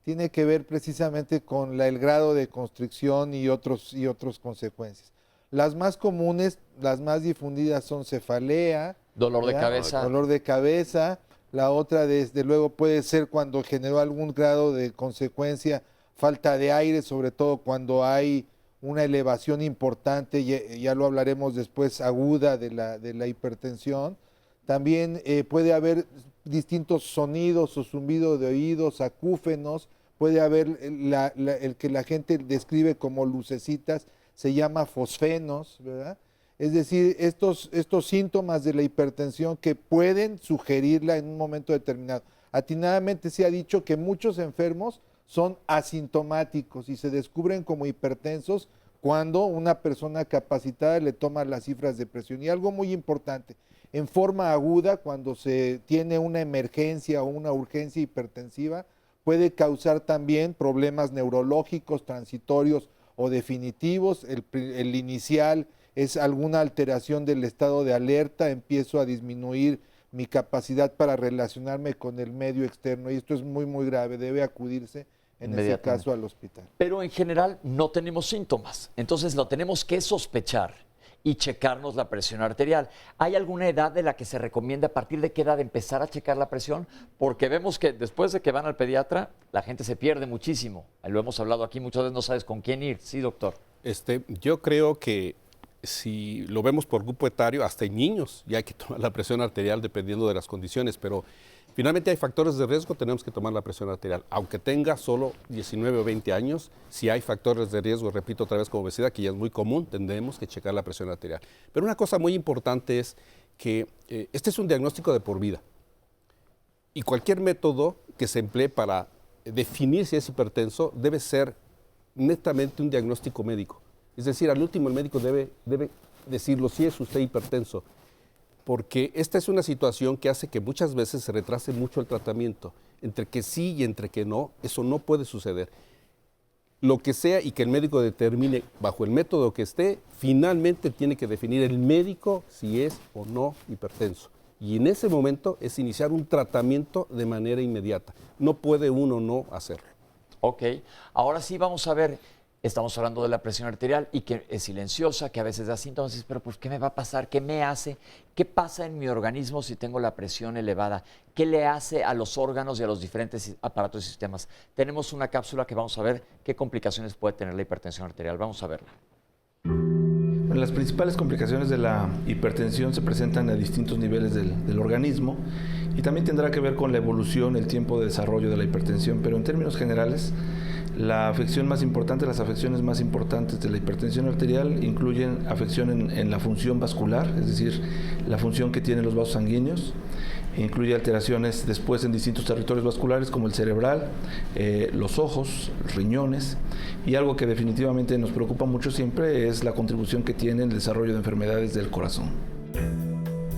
tiene que ver precisamente con el grado de constricción y otras consecuencias. Las más comunes, las más difundidas son cefalea, Dolor de cabeza. Dolor de cabeza. La otra, desde luego, puede ser cuando generó algún grado de consecuencia, falta de aire, sobre todo cuando hay una elevación importante, ya lo hablaremos después, aguda de la hipertensión. También puede haber distintos sonidos o zumbido de oídos, acúfenos, puede haber el que la gente describe como lucecitas, se llama fosfenos, ¿verdad? Es decir, estos síntomas de la hipertensión que pueden sugerirla en un momento determinado. Atinadamente se ha dicho que muchos enfermos son asintomáticos y se descubren como hipertensos cuando una persona capacitada le toma las cifras de presión. Y algo muy importante, en forma aguda, cuando se tiene una emergencia o una urgencia hipertensiva, puede causar también problemas neurológicos, transitorios o definitivos. El inicial es alguna alteración del estado de alerta, empiezo a disminuir mi capacidad para relacionarme con el medio externo y esto es muy, muy grave, debe acudirse en ese caso al hospital. Pero en general no tenemos síntomas, entonces lo tenemos que sospechar y checarnos la presión arterial. ¿Hay alguna edad de la que se recomienda, a partir de qué edad empezar a checar la presión? Porque vemos que después de que van al pediatra, la gente se pierde muchísimo. Lo hemos hablado aquí muchas veces, no sabes con quién ir. Sí, doctor. Yo creo que si lo vemos por grupo etario, hasta en niños ya hay que tomar la presión arterial dependiendo de las condiciones, pero finalmente hay factores de riesgo, tenemos que tomar la presión arterial. Aunque tenga solo 19 o 20 años, si hay factores de riesgo, repito otra vez como obesidad, que ya es muy común, tendremos que checar la presión arterial. Pero una cosa muy importante es que este es un diagnóstico de por vida. Y cualquier método que se emplee para definir si es hipertenso debe ser netamente un diagnóstico médico. Es decir, al último el médico debe decirlo si es usted hipertenso, porque esta es una situación que hace que muchas veces se retrase mucho el tratamiento. Entre que sí y entre que no, eso no puede suceder. Lo que sea y que el médico determine bajo el método que esté, finalmente tiene que definir el médico si es o no hipertenso. Y en ese momento es iniciar un tratamiento de manera inmediata. No puede uno no hacerlo. Ok, ahora sí vamos a ver. Estamos hablando de la presión arterial y que es silenciosa, que a veces da síntomas, pero pues ¿qué me va a pasar? ¿Qué me hace? ¿Qué pasa en mi organismo si tengo la presión elevada? ¿Qué le hace a los órganos y a los diferentes aparatos y sistemas? Tenemos una cápsula que vamos a ver qué complicaciones puede tener la hipertensión arterial. Vamos a verla. Bueno, las principales complicaciones de la hipertensión se presentan a distintos niveles del organismo y también tendrá que ver con la evolución, el tiempo de desarrollo de la hipertensión, pero en términos generales, las afecciones más importantes de la hipertensión arterial incluyen afección en la función vascular, es decir, la función que tienen los vasos sanguíneos, incluye alteraciones después en distintos territorios vasculares como el cerebral, los ojos, riñones, y algo que definitivamente nos preocupa mucho siempre es la contribución que tiene en el desarrollo de enfermedades del corazón.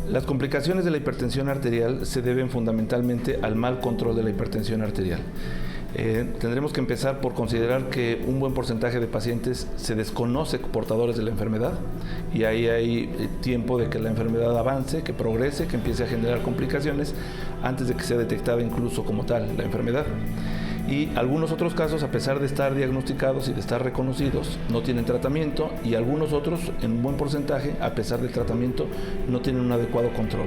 Las complicaciones de la hipertensión arterial se deben fundamentalmente al mal control de la hipertensión arterial. Tendremos que empezar por considerar que un buen porcentaje de pacientes se desconoce portadores de la enfermedad y ahí hay tiempo de que la enfermedad avance, que progrese, que empiece a generar complicaciones antes de que sea detectada incluso como tal la enfermedad. Y algunos otros casos, a pesar de estar diagnosticados y de estar reconocidos, no tienen tratamiento, y algunos otros, en un buen porcentaje, a pesar del tratamiento, no tienen un adecuado control.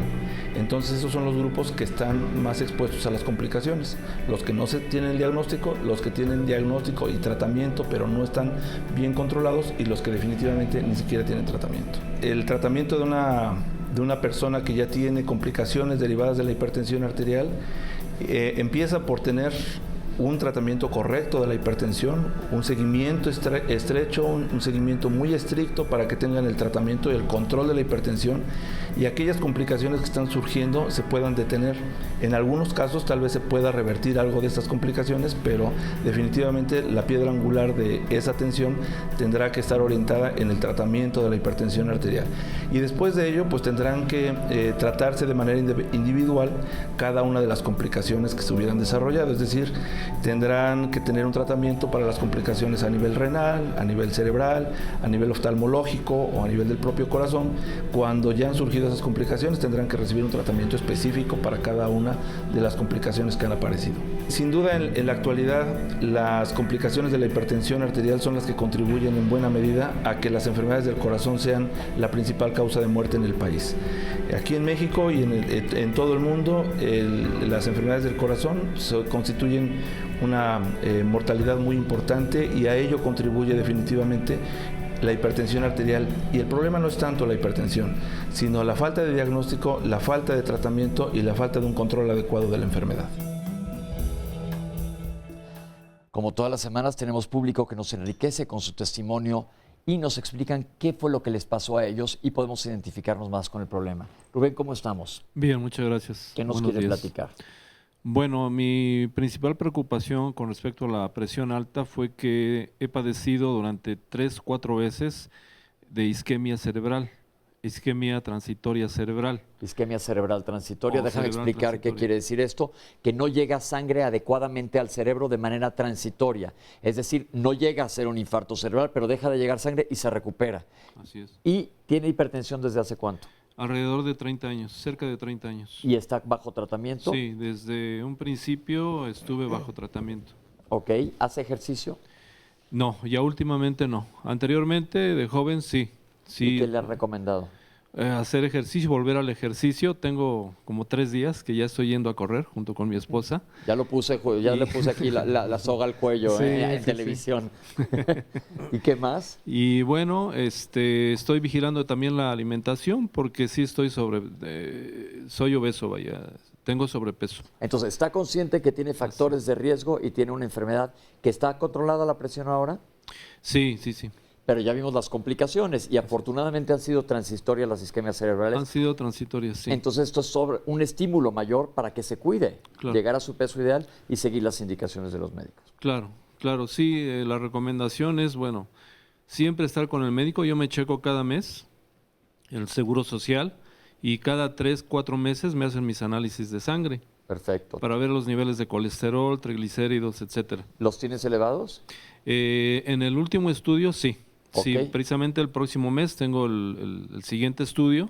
Entonces esos son los grupos que están más expuestos a las complicaciones. Los que no se tienen el diagnóstico, los que tienen diagnóstico y tratamiento pero no están bien controlados, y los que definitivamente ni siquiera tienen tratamiento. El tratamiento de una persona que ya tiene complicaciones derivadas de la hipertensión arterial empieza por tener un tratamiento correcto de la hipertensión, un seguimiento estrecho, un seguimiento muy estricto para que tengan el tratamiento y el control de la hipertensión, y aquellas complicaciones que están surgiendo se puedan detener. En algunos casos tal vez se pueda revertir algo de estas complicaciones, pero definitivamente la piedra angular de esa atención tendrá que estar orientada en el tratamiento de la hipertensión arterial. Y después de ello, pues tendrán que tratarse de manera individual cada una de las complicaciones que se hubieran desarrollado, es decir, tendrán que tener un tratamiento para las complicaciones a nivel renal, a nivel cerebral, a nivel oftalmológico o a nivel del propio corazón. Cuando ya han surgido esas complicaciones, tendrán que recibir un tratamiento específico para cada una de las complicaciones que han aparecido. Sin duda, en la actualidad, las complicaciones de la hipertensión arterial son las que contribuyen en buena medida a que las enfermedades del corazón sean la principal causa de muerte en el país. Aquí en México y en todo el mundo, las enfermedades del corazón constituyen una mortalidad muy importante, y a ello contribuye definitivamente la hipertensión arterial. Y el problema no es tanto la hipertensión, sino la falta de diagnóstico, la falta de tratamiento y la falta de un control adecuado de la enfermedad. Como todas las semanas, tenemos público que nos enriquece con su testimonio y nos explican qué fue lo que les pasó a ellos, y podemos identificarnos más con el problema. Rubén, ¿cómo estamos? Bien, muchas gracias. ¿Qué nos Buenos quiere días. platicar? Bueno, mi principal preocupación con respecto a la presión alta fue que he padecido durante 3-4 veces de isquemia cerebral, isquemia transitoria cerebral. Isquemia cerebral transitoria. Oh, Déjame cerebral explicar qué transitoria. quiere decir esto. Que no llega sangre adecuadamente al cerebro de manera transitoria. Es decir, no llega a ser un infarto cerebral, pero deja de llegar sangre y se recupera. Así es. ¿Y tiene hipertensión desde hace cuánto? Alrededor de 30 años, cerca de 30 años. ¿Y está bajo tratamiento? Sí, desde un principio estuve bajo tratamiento. Ok. ¿Hace ejercicio? No, ya últimamente no. Anteriormente, de joven, sí. ¿Y Sí, qué le ha recomendado? hacer ejercicio, volver al ejercicio. Tengo como 3 días que ya estoy yendo a correr junto con mi esposa. Ya le puse aquí la soga al cuello Sí, en sí, televisión. ¿Y qué más? Y bueno, estoy vigilando también la alimentación porque sí estoy soy obeso, vaya, tengo sobrepeso. Entonces, ¿está consciente que tiene factores de riesgo y tiene una enfermedad que está controlada la presión ahora? Sí, sí, sí. Pero ya vimos las complicaciones y afortunadamente han sido transitorias las isquemias cerebrales. Han sido transitorias, sí. Entonces esto es sobre un estímulo mayor para que se cuide, Claro. llegar a su peso ideal y seguir las indicaciones de los médicos. Claro, claro, sí, la recomendación es, bueno, siempre estar con el médico. Yo me checo cada mes el Seguro Social y cada 3-4 meses me hacen mis análisis de sangre Perfecto. para ver los niveles de colesterol, triglicéridos, etcétera. ¿Los tienes elevados? En el último estudio, sí. Sí, Ok. precisamente el próximo mes tengo el siguiente estudio.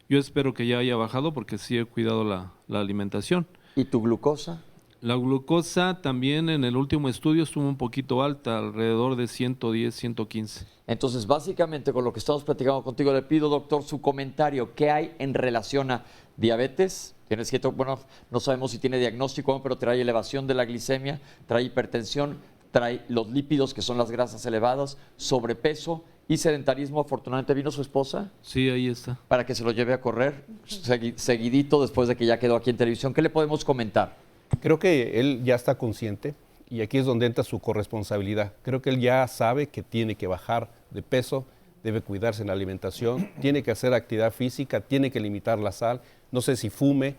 Yo espero que ya haya bajado porque sí he cuidado la alimentación. ¿Y tu glucosa? La glucosa también en el último estudio estuvo un poquito alta, alrededor de 110, 115. Entonces, básicamente con lo que estamos platicando contigo, le pido, doctor, su comentario. ¿Qué hay en relación a diabetes? Tienes que, bueno, no sabemos si tiene diagnóstico, pero trae elevación de la glicemia, trae hipertensión, trae los lípidos, que son las grasas elevadas, sobrepeso y sedentarismo. Afortunadamente vino su esposa Sí, ahí está. para que se lo lleve a correr seguidito después de que ya quedó aquí en televisión. ¿Qué le podemos comentar? Creo que él ya está consciente y aquí es donde entra su corresponsabilidad. Creo que él ya sabe que tiene que bajar de peso, debe cuidarse en la alimentación, tiene que hacer actividad física, tiene que limitar la sal, no sé si fume,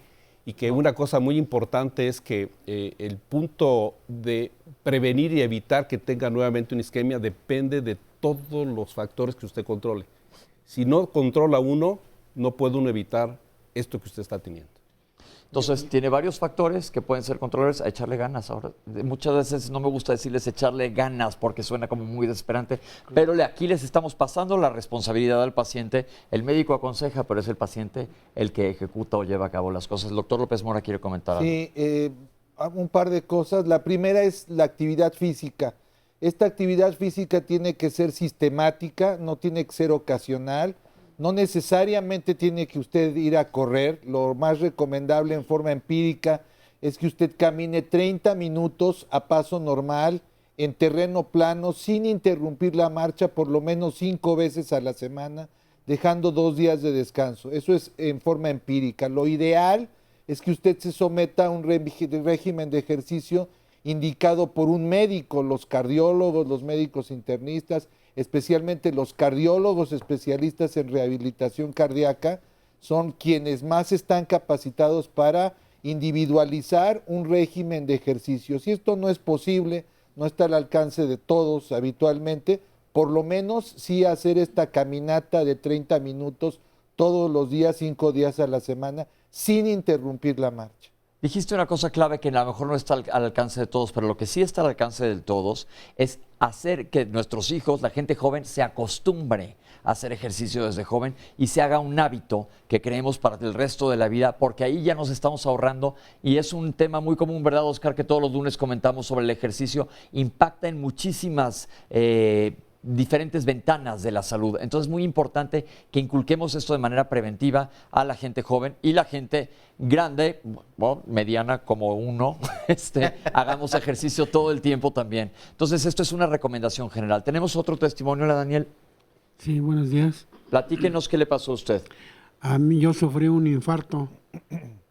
y que una cosa muy importante es que el punto de prevenir y evitar que tenga nuevamente una isquemia depende de todos los factores que usted controle. Si no controla uno, no puede uno evitar esto que usted está teniendo. Entonces, tiene varios factores que pueden ser controlables. A echarle ganas ahora. Muchas veces no me gusta decirles echarle ganas porque suena como muy desesperante, pero aquí les estamos pasando la responsabilidad al paciente. El médico aconseja, pero es el paciente el que ejecuta o lleva a cabo las cosas. El doctor López Mora quiere comentar algo. Sí, un par de cosas. La primera es la actividad física. Esta actividad física tiene que ser sistemática, no tiene que ser ocasional, no necesariamente tiene que usted ir a correr. Lo más recomendable en forma empírica es que usted camine 30 minutos a paso normal, en terreno plano, sin interrumpir la marcha, por lo menos 5 veces a la semana, dejando 2 días de descanso. Eso es en forma empírica. Lo ideal es que usted se someta a un régimen de ejercicio indicado por un médico, los cardiólogos, los médicos internistas, especialmente los cardiólogos especialistas en rehabilitación cardíaca, son quienes más están capacitados para individualizar un régimen de ejercicio. Si esto no es posible, no está al alcance de todos habitualmente, por lo menos sí hacer esta caminata de 30 minutos todos los días, 5 días a la semana, sin interrumpir la marcha. Dijiste una cosa clave que a lo mejor no está al alcance de todos, pero lo que sí está al alcance de todos es hacer que nuestros hijos, la gente joven, se acostumbre a hacer ejercicio desde joven y se haga un hábito que creemos para el resto de la vida, porque ahí ya nos estamos ahorrando, y es un tema muy común, ¿verdad, Oscar?, que todos los lunes comentamos sobre el ejercicio, impacta en muchísimas diferentes ventanas de la salud. Entonces es muy importante que inculquemos esto de manera preventiva a la gente joven y la gente grande, bueno, mediana como uno, hagamos ejercicio todo el tiempo también. Entonces esto es una recomendación general. Tenemos otro testimonio, ¿la Daniel? Sí, buenos días. Platíquenos qué le pasó a usted. A mí yo sufrí un infarto,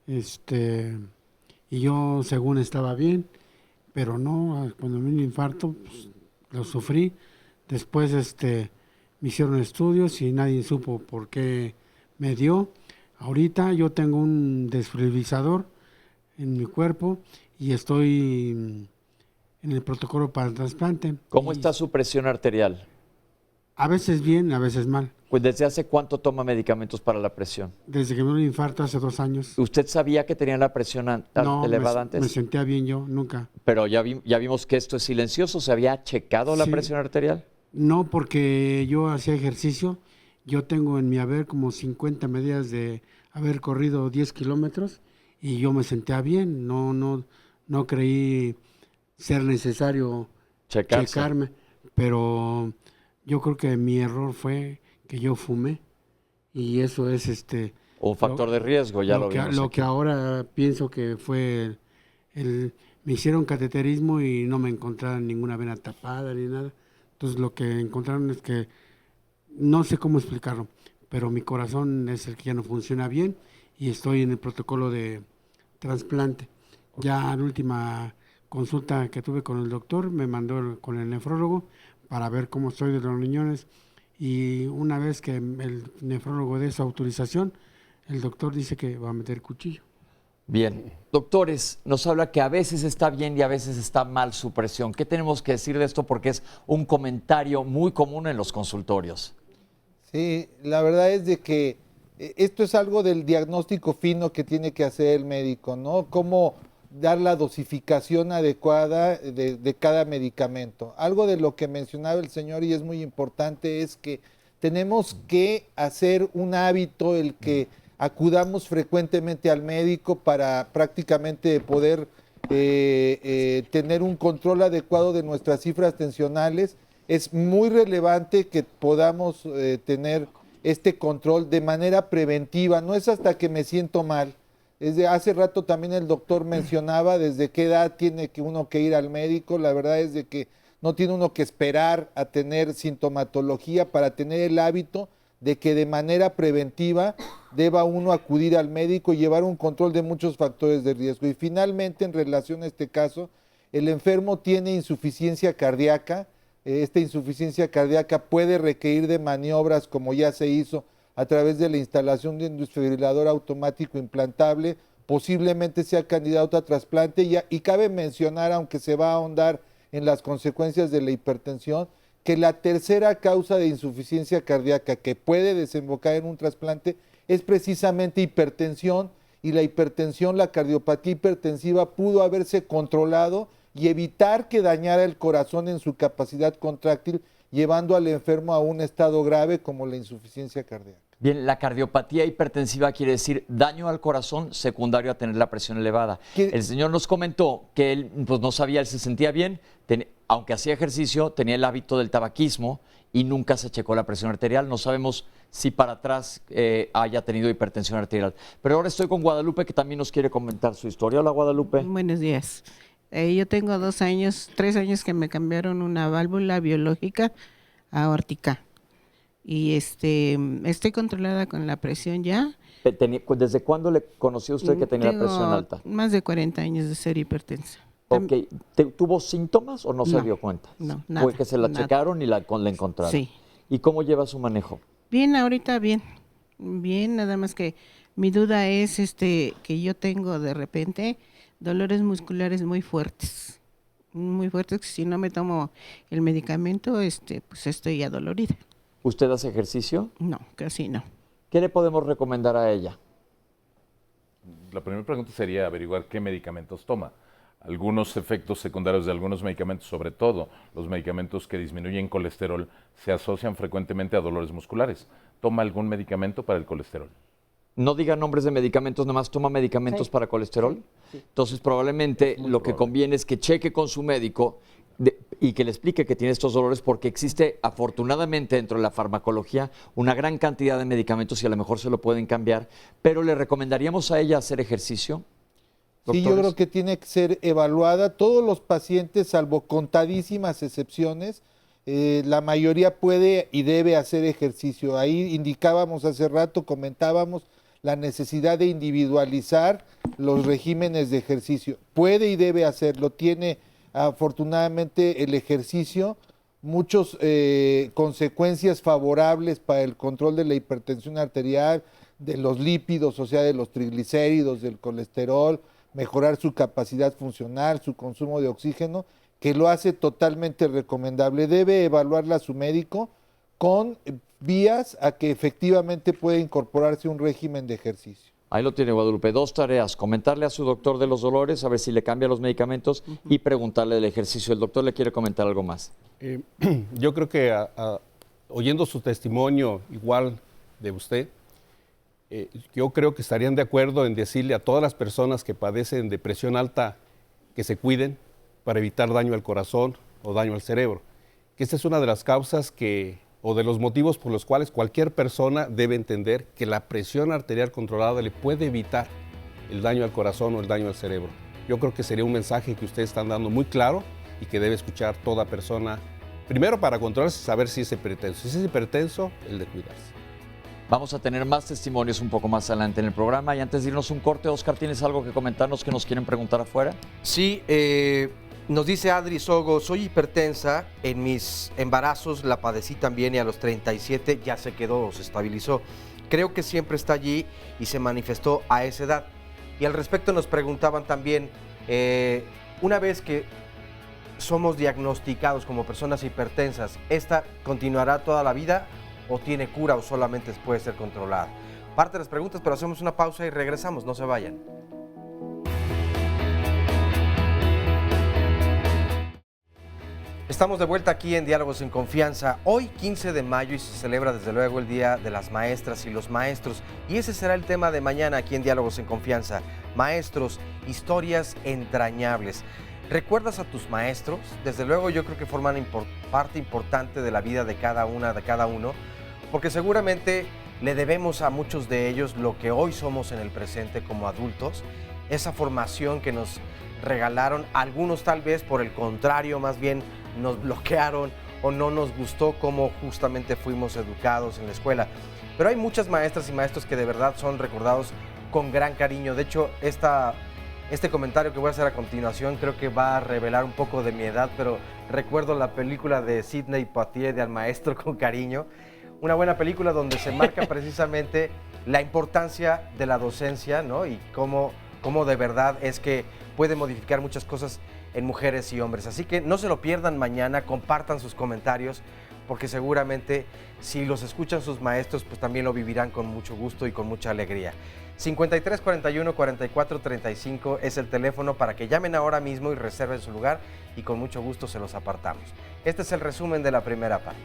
y yo según estaba bien, pero no, cuando me dio un infarto, pues, lo sufrí. Después me hicieron estudios y nadie supo por qué me dio. Ahorita yo tengo un desfibrilador en mi cuerpo y estoy en el protocolo para el trasplante. ¿Cómo está su presión arterial? A veces bien, a veces mal. Pues ¿desde hace cuánto toma medicamentos para la presión? Desde que me dio un infarto hace 2 años. ¿Usted sabía que tenía la presión elevada antes? Me sentía bien yo, nunca. Pero ya vimos que esto es silencioso. ¿Se había checado la presión arterial? No, porque yo hacía ejercicio. Yo tengo en mi haber como 50 medidas de haber corrido 10 kilómetros y yo me sentía bien. No creí ser necesario checarme. Pero yo creo que mi error fue que yo fumé y eso es un factor de riesgo, ya lo vimos. Lo que ahora pienso que fue me hicieron cateterismo y no me encontraron ninguna vena tapada ni nada. Entonces lo que encontraron es que, no sé cómo explicarlo, pero mi corazón es el que ya no funciona bien y estoy en el protocolo de trasplante. Ya la última consulta que tuve con el doctor me mandó con el nefrólogo para ver cómo estoy de los riñones, y una vez que el nefrólogo dé su autorización, el doctor dice que va a meter cuchillo. Bien, doctores, nos habla que a veces está bien y a veces está mal su presión. ¿Qué tenemos que decir de esto? Porque es un comentario muy común en los consultorios. Sí, la verdad es de que esto es algo del diagnóstico fino que tiene que hacer el médico, ¿no? Cómo dar la dosificación adecuada de cada medicamento. Algo de lo que mencionaba el señor y es muy importante es que tenemos que hacer un hábito el que acudamos frecuentemente al médico para prácticamente poder tener un control adecuado de nuestras cifras tensionales. Es muy relevante que podamos tener este control de manera preventiva, no es hasta que me siento mal. Hace rato también el doctor mencionaba desde qué edad tiene que uno que ir al médico. La verdad es de que no tiene uno que esperar a tener sintomatología para tener el hábito de que de manera preventiva deba uno acudir al médico y llevar un control de muchos factores de riesgo. Y finalmente, en relación a este caso, el enfermo tiene insuficiencia cardíaca. Esta insuficiencia cardíaca puede requerir de maniobras como ya se hizo a través de la instalación de un desfibrilador automático implantable. Posiblemente sea candidato a trasplante y cabe mencionar, aunque se va a ahondar en las consecuencias de la hipertensión, que la tercera causa de insuficiencia cardíaca que puede desembocar en un trasplante es precisamente hipertensión, y la hipertensión, la cardiopatía hipertensiva pudo haberse controlado y evitar que dañara el corazón en su capacidad contráctil, llevando al enfermo a un estado grave como la insuficiencia cardíaca. Bien, la cardiopatía hipertensiva quiere decir daño al corazón secundario a tener la presión elevada. El señor nos comentó que él pues, no sabía, él se sentía bien, aunque hacía ejercicio, tenía el hábito del tabaquismo y nunca se checó la presión arterial. No sabemos si para atrás haya tenido hipertensión arterial. Pero ahora estoy con Guadalupe, que también nos quiere comentar su historia. Hola, Guadalupe. Buenos días. Yo tengo 3 años que me cambiaron una válvula biológica aórtica. Y estoy controlada con la presión ya. ¿Desde cuándo le conoció usted que tenía la presión alta? Más de 40 años de ser hipertensa. Ok, ¿tuvo síntomas o no se dio cuenta? No, nada. Fue que se la checaron y la encontraron. Sí. ¿Y cómo lleva su manejo? Bien, ahorita bien. Bien, nada más que mi duda es que yo tengo de repente dolores musculares muy fuertes. Muy fuertes, que si no me tomo el medicamento, pues estoy adolorida. ¿Usted hace ejercicio? No, casi no. ¿Qué le podemos recomendar a ella? La primera pregunta sería averiguar qué medicamentos toma. Algunos efectos secundarios de algunos medicamentos, sobre todo los medicamentos que disminuyen colesterol, se asocian frecuentemente a dolores musculares. ¿Toma algún medicamento para el colesterol? No diga nombres de medicamentos, nada más toma medicamentos para colesterol. Sí. Entonces, probablemente lo que conviene es que cheque con su médico y que le explique que tiene estos dolores, porque existe afortunadamente dentro de la farmacología una gran cantidad de medicamentos y a lo mejor se lo pueden cambiar, pero le recomendaríamos a ella hacer ejercicio. Sí, yo creo que tiene que ser evaluada. Todos los pacientes, salvo contadísimas excepciones, la mayoría puede y debe hacer ejercicio. Ahí indicábamos hace rato, comentábamos la necesidad de individualizar los regímenes de ejercicio. Puede y debe hacerlo, tiene afortunadamente el ejercicio muchas consecuencias favorables para el control de la hipertensión arterial, de los lípidos, o sea, de los triglicéridos, del colesterol, mejorar su capacidad funcional, su consumo de oxígeno, que lo hace totalmente recomendable. Debe evaluarla su médico con vías a que efectivamente pueda incorporarse un régimen de ejercicio. Ahí lo tiene, Guadalupe. 2 tareas: comentarle a su doctor de los dolores, a ver si le cambia los medicamentos, y preguntarle del ejercicio. El doctor le quiere comentar algo más. Yo creo que oyendo su testimonio igual de usted, yo creo que estarían de acuerdo en decirle a todas las personas que padecen de presión alta que se cuiden para evitar daño al corazón o daño al cerebro. Que esta es una de las causas o de los motivos por los cuales cualquier persona debe entender que la presión arterial controlada le puede evitar el daño al corazón o el daño al cerebro. Yo creo que sería un mensaje que ustedes están dando muy claro y que debe escuchar toda persona, primero para controlarse y saber si es hipertenso. Si es hipertenso, el de cuidarse. Vamos a tener más testimonios un poco más adelante en el programa, y antes de irnos un corte, Oscar, ¿tienes algo que comentarnos que nos quieren preguntar afuera? Sí, nos dice Adri Sogo: soy hipertensa, en mis embarazos la padecí también y a los 37 ya se quedó, se estabilizó. Creo que siempre está allí y se manifestó a esa edad. Y al respecto nos preguntaban también, una vez que somos diagnosticados como personas hipertensas, ¿esta continuará toda la vida o tiene cura o solamente puede ser controlada? Parte de las preguntas, pero hacemos una pausa y regresamos, no se vayan. Estamos de vuelta aquí en Diálogos en Confianza. Hoy 15 de mayo y se celebra desde luego el Día de las Maestras y los Maestros, y ese será el tema de mañana aquí en Diálogos en Confianza. Maestros, historias entrañables. ¿Recuerdas a tus maestros? Desde luego yo creo que forman parte importante de la vida de cada una, de cada uno, porque seguramente le debemos a muchos de ellos lo que hoy somos en el presente como adultos, esa formación que nos regalaron. Algunos tal vez por el contrario, más bien nos bloquearon o no nos gustó cómo justamente fuimos educados en la escuela. Pero hay muchas maestras y maestros que de verdad son recordados con gran cariño. De hecho, este comentario que voy a hacer a continuación creo que va a revelar un poco de mi edad, pero recuerdo la película de Sidney Poitier de Al Maestro con Cariño, una buena película donde se marca precisamente la importancia de la docencia, ¿no? Y cómo de verdad es que puede modificar muchas cosas en mujeres y hombres. Así que no se lo pierdan mañana, compartan sus comentarios, porque seguramente si los escuchan sus maestros, pues también lo vivirán con mucho gusto y con mucha alegría. 53 41 44 35 es el teléfono para que llamen ahora mismo y reserven su lugar, y con mucho gusto se los apartamos. Este es el resumen de la primera parte.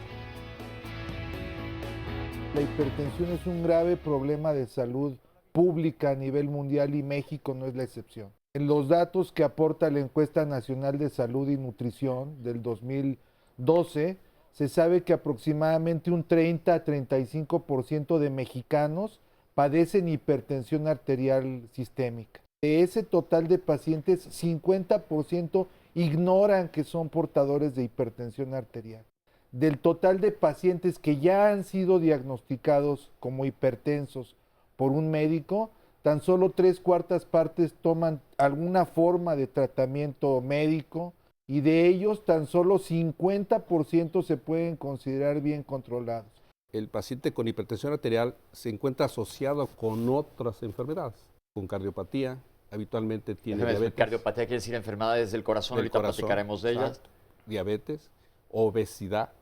La hipertensión es un grave problema de salud pública a nivel mundial y México no es la excepción. En los datos que aporta la Encuesta Nacional de Salud y Nutrición del 2012, se sabe que aproximadamente un 30 a 35% de mexicanos padecen hipertensión arterial sistémica. De ese total de pacientes, 50% ignoran que son portadores de hipertensión arterial. Del total de pacientes que ya han sido diagnosticados como hipertensos por un médico, tan solo 3/4 partes toman alguna forma de tratamiento médico y de ellos tan solo 50% se pueden considerar bien controlados. El paciente con hipertensión arterial se encuentra asociado con otras enfermedades, con cardiopatía, habitualmente tiene diabetes. Cardiopatía quiere decir enfermedades del corazón, ahorita platicaremos de ellas. Diabetes, obesidad,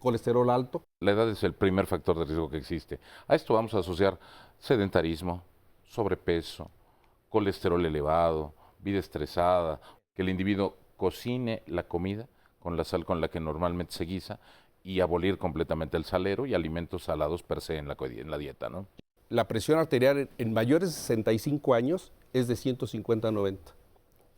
colesterol alto. La edad es el primer factor de riesgo que existe. A esto vamos a asociar sedentarismo, sobrepeso, colesterol elevado, vida estresada, que el individuo cocine la comida con la sal con la que normalmente se guisa y abolir completamente el salero y alimentos salados per se en la dieta, ¿no? La presión arterial en mayores de 65 años es de 150/90.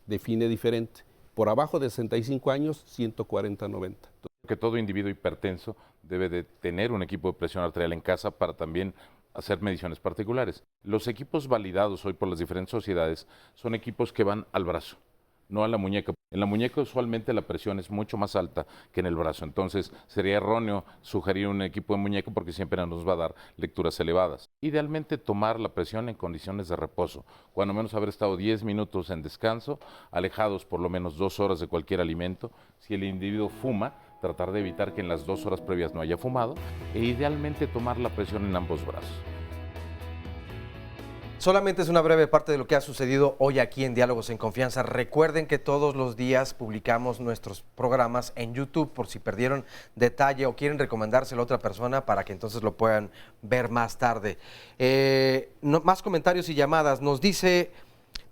Define diferente. Por abajo de 65 años, 140/90. Que todo individuo hipertenso debe de tener un equipo de presión arterial en casa para también hacer mediciones particulares. Los equipos validados hoy por las diferentes sociedades son equipos que van al brazo, no a la muñeca. En la muñeca usualmente la presión es mucho más alta que en el brazo, entonces sería erróneo sugerir un equipo de muñeca porque siempre nos va a dar lecturas elevadas. Idealmente tomar la presión en condiciones de reposo, cuando menos haber estado 10 minutos en descanso, alejados por lo menos 2 horas de cualquier alimento. Si el individuo fuma, tratar de evitar que en las 2 horas previas no haya fumado e idealmente tomar la presión en ambos brazos. Solamente es una breve parte de lo que ha sucedido hoy aquí en Diálogos en Confianza. Recuerden que todos los días publicamos nuestros programas en YouTube por si perdieron detalle o quieren recomendárselo a otra persona para que entonces lo puedan ver más tarde. Más comentarios y llamadas. Nos dice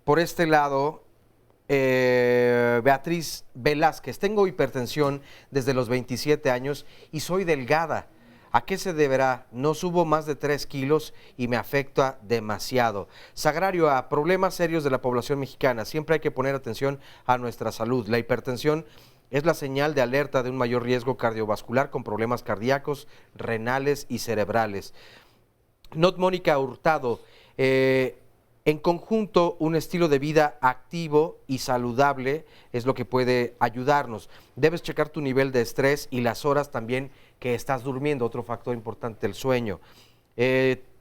por este lado Beatriz Velázquez: tengo hipertensión desde los 27 años y soy delgada. ¿A qué se deberá? No subo más de 3 kilos y me afecta demasiado. Sagrario A: problemas serios de la población mexicana. Siempre hay que poner atención a nuestra salud. La hipertensión es la señal de alerta de un mayor riesgo cardiovascular con problemas cardíacos, renales y cerebrales. Not Mónica Hurtado: en conjunto, un estilo de vida activo y saludable es lo que puede ayudarnos. Debes checar tu nivel de estrés y las horas también que estás durmiendo, otro factor importante, el sueño.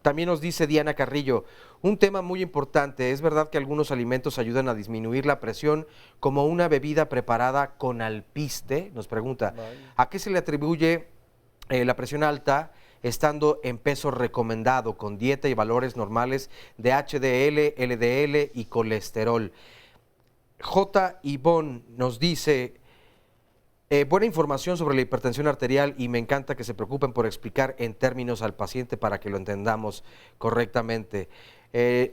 También nos dice Diana Carrillo: un tema muy importante, es verdad que algunos alimentos ayudan a disminuir la presión, como una bebida preparada con alpiste. Nos pregunta, ¿a qué se le atribuye la presión alta estando en peso recomendado, con dieta y valores normales de HDL, LDL y colesterol? J. Ivonne nos dice: buena información sobre la hipertensión arterial y me encanta que se preocupen por explicar en términos al paciente para que lo entendamos correctamente.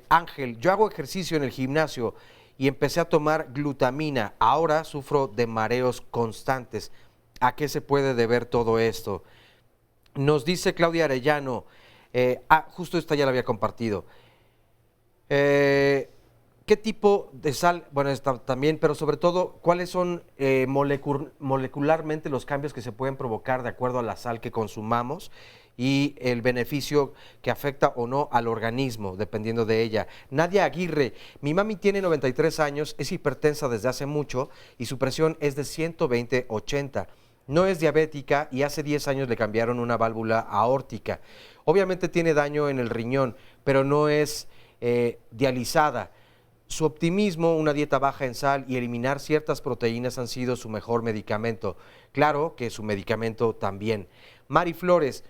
Ángel: yo hago ejercicio en el gimnasio y empecé a tomar glutamina. Ahora sufro de mareos constantes. ¿A qué se puede deber todo esto? Nos dice Claudia Arellano, justo esta ya la había compartido. ¿Qué tipo de sal? Bueno, esta también, pero sobre todo, ¿cuáles son molecularmente los cambios que se pueden provocar de acuerdo a la sal que consumamos y el beneficio que afecta o no al organismo, dependiendo de ella? Nadia Aguirre: mi mami tiene 93 años, es hipertensa desde hace mucho y su presión es de 120/80. No es diabética y hace 10 años le cambiaron una válvula aórtica. Obviamente tiene daño en el riñón, pero no es dializada. Su optimismo, una dieta baja en sal y eliminar ciertas proteínas han sido su mejor medicamento. Claro que su medicamento también. Mari Flores: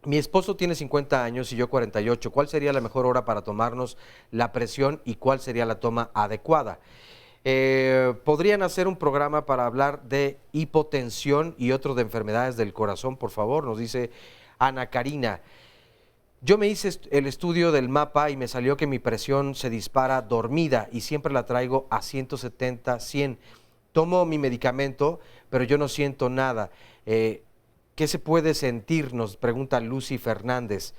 mi esposo tiene 50 años y yo 48. ¿Cuál sería la mejor hora para tomarnos la presión y cuál sería la toma adecuada? ¿Podrían hacer un programa para hablar de hipotensión y otro de enfermedades del corazón, por favor? Nos dice Ana Karina. Yo me hice el estudio del mapa y me salió que mi presión se dispara dormida y siempre la traigo a 170, 100. Tomo mi medicamento, pero yo no siento nada. ¿Qué ¿Qué se puede sentir? Nos pregunta Lucy Fernández.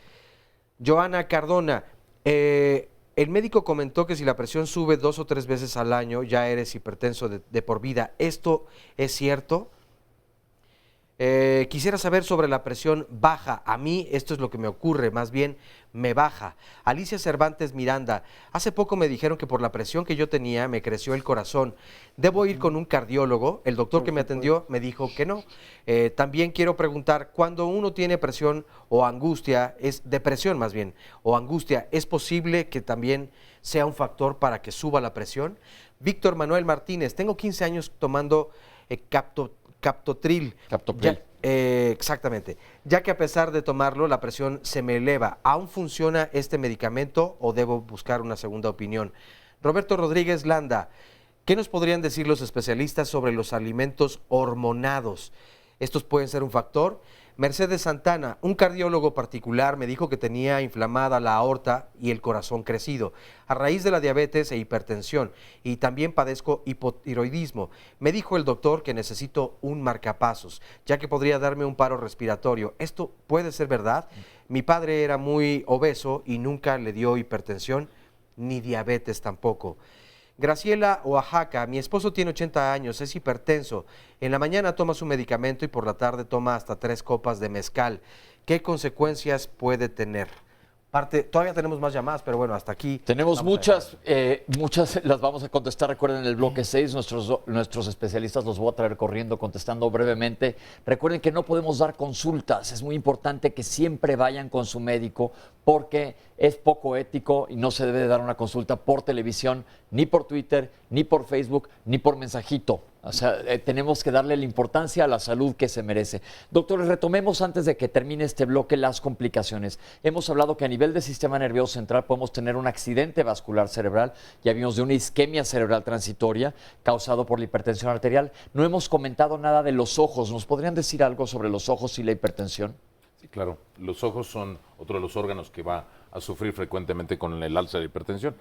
Joana Cardona, el médico comentó que si la presión sube 2 o 3 veces al año, ya eres hipertenso de por vida. ¿Esto es cierto? Quisiera saber sobre la presión baja. A mí esto es lo que me ocurre, más bien me baja. Alicia Cervantes Miranda, hace poco me dijeron que por la presión que yo tenía me creció el corazón. ¿Debo ir con un cardiólogo? El doctor que me atendió me dijo que no. También quiero preguntar, cuando uno tiene presión o angustia, es depresión más bien, o angustia, ¿es posible que también sea un factor para que suba la presión? Víctor Manuel Martínez, tengo 15 años tomando Captopril. Exactamente. Ya que a pesar de tomarlo, la presión se me eleva. ¿Aún funciona este medicamento o debo buscar una segunda opinión? Roberto Rodríguez Landa, ¿qué nos podrían decir los especialistas sobre los alimentos hormonados? ¿Estos pueden ser un factor? Mercedes Santana, un cardiólogo particular me dijo que tenía inflamada la aorta y el corazón crecido a raíz de la diabetes e hipertensión, y también padezco hipotiroidismo. Me dijo el doctor que necesito un marcapasos, ya que podría darme un paro respiratorio. ¿Esto puede ser verdad? Mi padre era muy obeso y nunca le dio hipertensión ni diabetes tampoco. Graciela Oaxaca, mi esposo tiene 80 años, es hipertenso. En la mañana toma su medicamento y por la tarde toma hasta 3 copas de mezcal. ¿Qué consecuencias puede tener? Todavía tenemos más llamadas, pero bueno, hasta aquí. Tenemos muchas las vamos a contestar. Recuerden, en el bloque 6, nuestros especialistas los voy a traer corriendo, contestando brevemente. Recuerden que no podemos dar consultas. Es muy importante que siempre vayan con su médico, porque es poco ético y no se debe de dar una consulta por televisión, ni por Twitter, ni por Facebook, ni por mensajito. O sea, tenemos que darle la importancia a la salud que se merece. Doctores, retomemos antes de que termine este bloque las complicaciones. Hemos hablado que a nivel del sistema nervioso central podemos tener un accidente vascular cerebral. Ya vimos de una isquemia cerebral transitoria causado por la hipertensión arterial. No hemos comentado nada de los ojos. ¿Nos podrían decir algo sobre los ojos y la hipertensión? Sí, claro. Los ojos son otro de los órganos que va a sufrir frecuentemente con el alza de la hipertensión.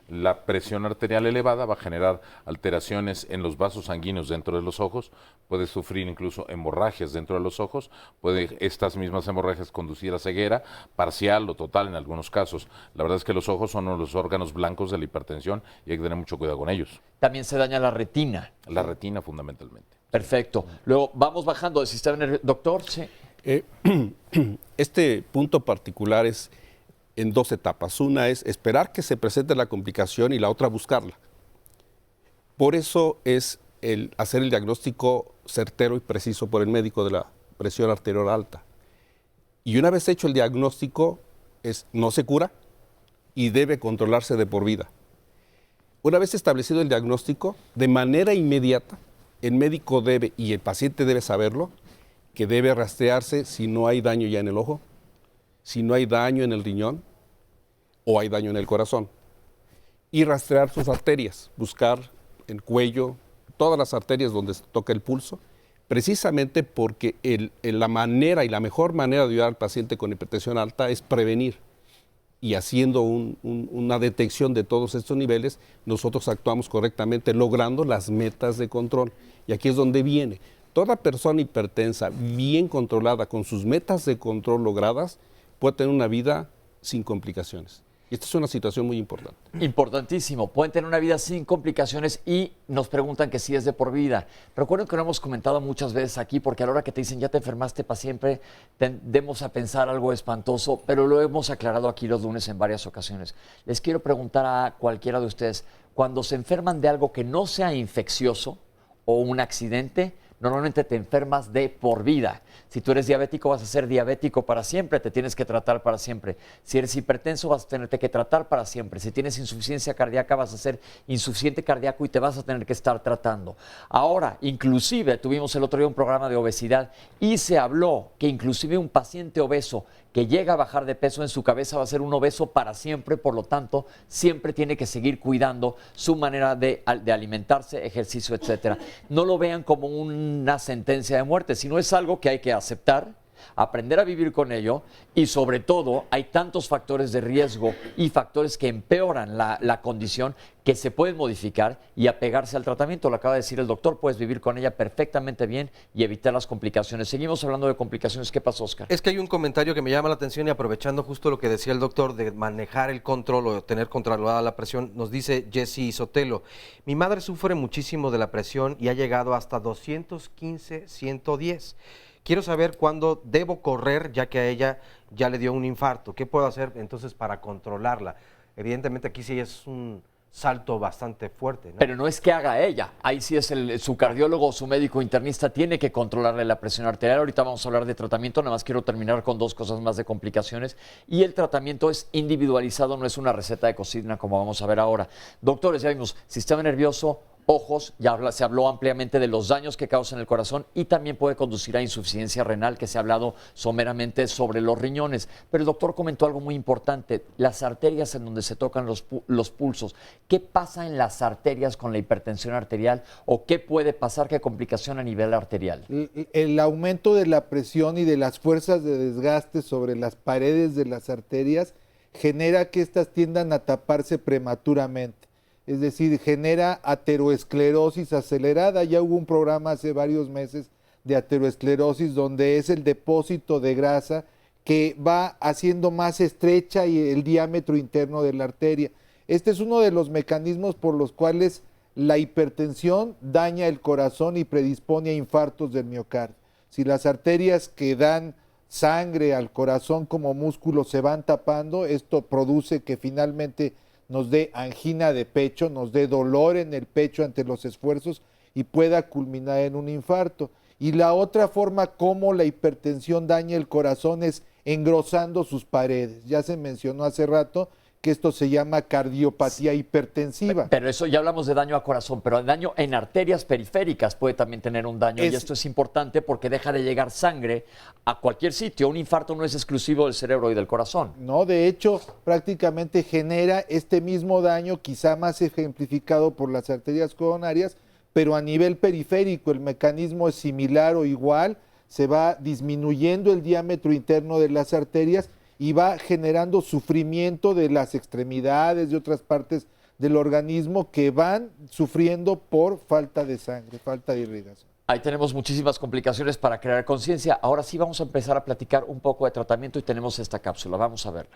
La presión arterial elevada va a generar alteraciones en los vasos sanguíneos dentro de los ojos, puede sufrir incluso hemorragias dentro de los ojos, puede estas mismas hemorragias conducir a ceguera parcial o total en algunos casos. La verdad es que los ojos son uno de los órganos blancos de la hipertensión y hay que tener mucho cuidado con ellos. También se daña la retina. La retina fundamentalmente. Perfecto. Luego vamos bajando del sistema nervioso. Doctor, sí. Este punto particular es en 2 etapas. Una es esperar que se presente la complicación y la otra buscarla. Por eso es el hacer el diagnóstico certero y preciso por el médico de la presión arterial alta. Y una vez hecho el diagnóstico, no se cura y debe controlarse de por vida. Una vez establecido el diagnóstico, de manera inmediata, el médico debe, y el paciente debe saberlo, que debe rastrearse si no hay daño ya en el ojo, si no hay daño en el riñón o hay daño en el corazón. Y rastrear sus arterias, buscar el cuello, todas las arterias donde se toca el pulso, precisamente porque la manera y la mejor manera de ayudar al paciente con hipertensión alta es prevenir. Y haciendo una detección de todos estos niveles, nosotros actuamos correctamente, logrando las metas de control. Y aquí es donde viene. Toda persona hipertensa, bien controlada, con sus metas de control logradas, puede tener una vida sin complicaciones. Y esta es una situación muy importante. Importantísimo. Pueden tener una vida sin complicaciones y nos preguntan que si es de por vida. Recuerden que lo hemos comentado muchas veces aquí, porque a la hora que te dicen ya te enfermaste para siempre, tendemos a pensar algo espantoso, pero lo hemos aclarado aquí los lunes en varias ocasiones. Les quiero preguntar a cualquiera de ustedes, cuando se enferman de algo que no sea infeccioso o un accidente, normalmente te enfermas de por vida. Si tú eres diabético, vas a ser diabético para siempre, te tienes que tratar para siempre. Si eres hipertenso, vas a tenerte que tratar para siempre. Si tienes insuficiencia cardíaca, vas a ser insuficiente cardíaco y te vas a tener que estar tratando. Ahora, inclusive, tuvimos el otro día un programa de obesidad y se habló que inclusive un paciente obeso que llega a bajar de peso en su cabeza va a ser un obeso para siempre, por lo tanto, siempre tiene que seguir cuidando su manera de alimentarse, ejercicio, etcétera. No lo vean como una sentencia de muerte, sino es algo que hay que aceptar, aprender a vivir con ello y sobre todo hay tantos factores de riesgo y factores que empeoran la condición que se pueden modificar y apegarse al tratamiento. Lo acaba de decir el doctor, puedes vivir con ella perfectamente bien y evitar las complicaciones. Seguimos hablando de complicaciones. ¿Qué pasó, Oscar? Es que hay un comentario que me llama la atención y aprovechando justo lo que decía el doctor de manejar el control o tener controlada la presión, nos dice Jessy Sotelo, mi madre sufre muchísimo de la presión y ha llegado hasta 215, 110. Quiero saber cuándo debo correr ya que a ella ya le dio un infarto. ¿Qué puedo hacer entonces para controlarla? Evidentemente aquí sí es un salto bastante fuerte, ¿no? Pero no es que haga ella, ahí sí es su cardiólogo o su médico internista tiene que controlarle la presión arterial. Ahorita vamos a hablar de tratamiento, nada más quiero terminar con 2 cosas más de complicaciones y el tratamiento es individualizado, no es una receta de cocina como vamos a ver ahora. Doctores, ya vimos, sistema nervioso, ojos, ya se habló ampliamente de los daños que causan el corazón y también puede conducir a insuficiencia renal, que se ha hablado someramente sobre los riñones. Pero el doctor comentó algo muy importante, las arterias en donde se tocan los pulsos. ¿Qué pasa en las arterias con la hipertensión arterial o qué puede pasar, qué complicación a nivel arterial? El aumento de la presión y de las fuerzas de desgaste sobre las paredes de las arterias genera que éstas tiendan a taparse prematuramente. Es decir, genera ateroesclerosis acelerada. Ya hubo un programa hace varios meses de ateroesclerosis donde es el depósito de grasa que va haciendo más estrecha el diámetro interno de la arteria. Este es uno de los mecanismos por los cuales la hipertensión daña el corazón y predispone a infartos del miocardio. Si las arterias que dan sangre al corazón como músculo se van tapando, esto produce que finalmente nos dé angina de pecho, nos dé dolor en el pecho ante los esfuerzos y pueda culminar en un infarto. Y la otra forma como la hipertensión daña el corazón es engrosando sus paredes. Ya se mencionó hace rato que esto se llama cardiopatía hipertensiva. Pero eso ya hablamos de daño a corazón, pero el daño en arterias periféricas puede también tener un daño y esto es importante porque deja de llegar sangre a cualquier sitio. Un infarto no es exclusivo del cerebro y del corazón. No, de hecho, prácticamente genera este mismo daño, quizá más ejemplificado por las arterias coronarias, pero a nivel periférico el mecanismo es similar o igual, se va disminuyendo el diámetro interno de las arterias y va generando sufrimiento de las extremidades, de otras partes del organismo que van sufriendo por falta de sangre, falta de irrigación. Ahí tenemos muchísimas complicaciones para crear conciencia. Ahora sí vamos a empezar a platicar un poco de tratamiento y tenemos esta cápsula. Vamos a verla.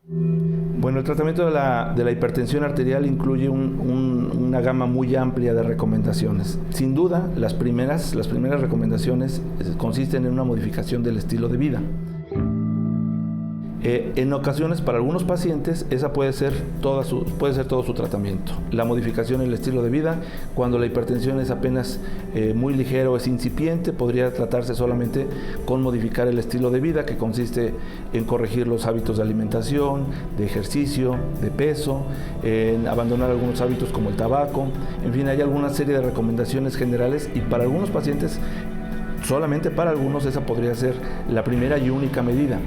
Bueno, el tratamiento de la hipertensión arterial incluye una gama muy amplia de recomendaciones. Sin duda, las primeras recomendaciones consisten en una modificación del estilo de vida. En ocasiones, para algunos pacientes, esa puede ser todo su tratamiento. La modificación en el estilo de vida, cuando la hipertensión es apenas muy ligera o es incipiente, podría tratarse solamente con modificar el estilo de vida, que consiste en corregir los hábitos de alimentación, de ejercicio, de peso, en abandonar algunos hábitos como el tabaco. En fin, hay alguna serie de recomendaciones generales y para algunos pacientes, solamente para algunos, esa podría ser la primera y única medida.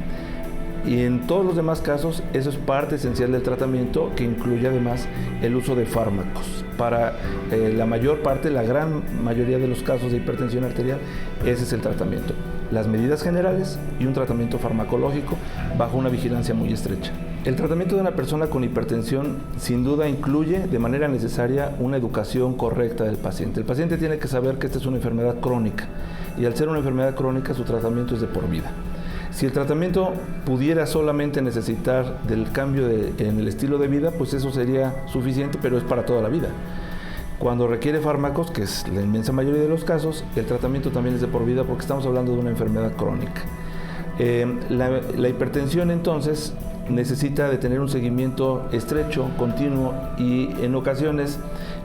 Y en todos los demás casos, eso es parte esencial del tratamiento, que incluye además el uso de fármacos. Para la mayor parte, la gran mayoría de los casos de hipertensión arterial, ese es el tratamiento. Las medidas generales y un tratamiento farmacológico bajo una vigilancia muy estrecha. El tratamiento de una persona con hipertensión sin duda incluye de manera necesaria una educación correcta del paciente. El paciente tiene que saber que esta es una enfermedad crónica y al ser una enfermedad crónica su tratamiento es de por vida. Si el tratamiento pudiera solamente necesitar del cambio en el estilo de vida, pues eso sería suficiente, pero es para toda la vida. Cuando requiere fármacos, que es la inmensa mayoría de los casos, el tratamiento también es de por vida porque estamos hablando de una enfermedad crónica. La hipertensión entonces necesita de tener un seguimiento estrecho, continuo y en ocasiones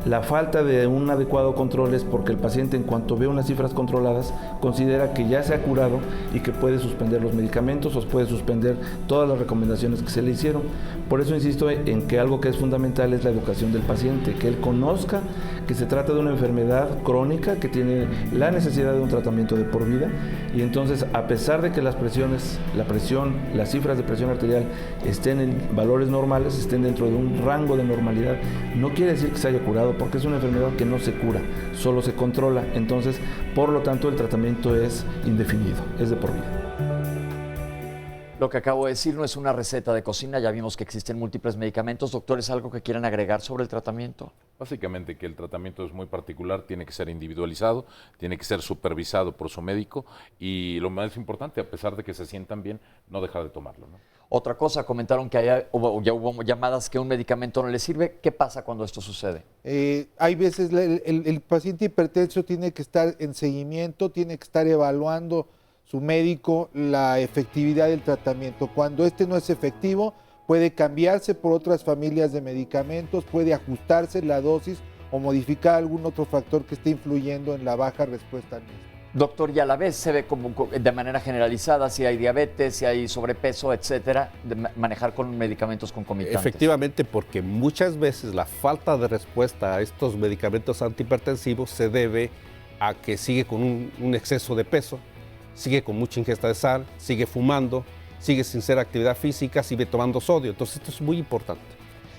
la falta de un adecuado control es porque el paciente en cuanto ve unas cifras controladas considera que ya se ha curado y que puede suspender los medicamentos o puede suspender todas las recomendaciones que se le hicieron. Por eso insisto en que algo que es fundamental es la educación del paciente, que él conozca que se trata de una enfermedad crónica que tiene la necesidad de un tratamiento de por vida y entonces a pesar de que las cifras de presión arterial estén en valores normales, estén dentro de un rango de normalidad, no quiere decir que se haya curado tratado porque es una enfermedad que no se cura, solo se controla. Entonces, por lo tanto, el tratamiento es indefinido, es de por vida. Lo que acabo de decir no es una receta de cocina, ya vimos que existen múltiples medicamentos. Doctores, ¿algo que quieran agregar sobre el tratamiento? Básicamente que el tratamiento es muy particular, tiene que ser individualizado, tiene que ser supervisado por su médico y lo más importante, a pesar de que se sientan bien, no dejar de tomarlo, ¿no? Otra cosa, comentaron que ya hubo llamadas que un medicamento no le sirve. ¿Qué pasa cuando esto sucede? Hay veces el paciente hipertenso tiene que estar en seguimiento, tiene que estar evaluando su médico la efectividad del tratamiento. Cuando este no es efectivo, puede cambiarse por otras familias de medicamentos, puede ajustarse la dosis o modificar algún otro factor que esté influyendo en la baja respuesta al mismo. Doctor, y a la vez se ve como de manera generalizada si hay diabetes, si hay sobrepeso, etcétera, manejar con medicamentos concomitantes. Efectivamente, porque muchas veces la falta de respuesta a estos medicamentos antihipertensivos se debe a que sigue con un exceso de peso, sigue con mucha ingesta de sal, sigue fumando, sigue sin hacer actividad física, sigue tomando sodio. Entonces esto es muy importante.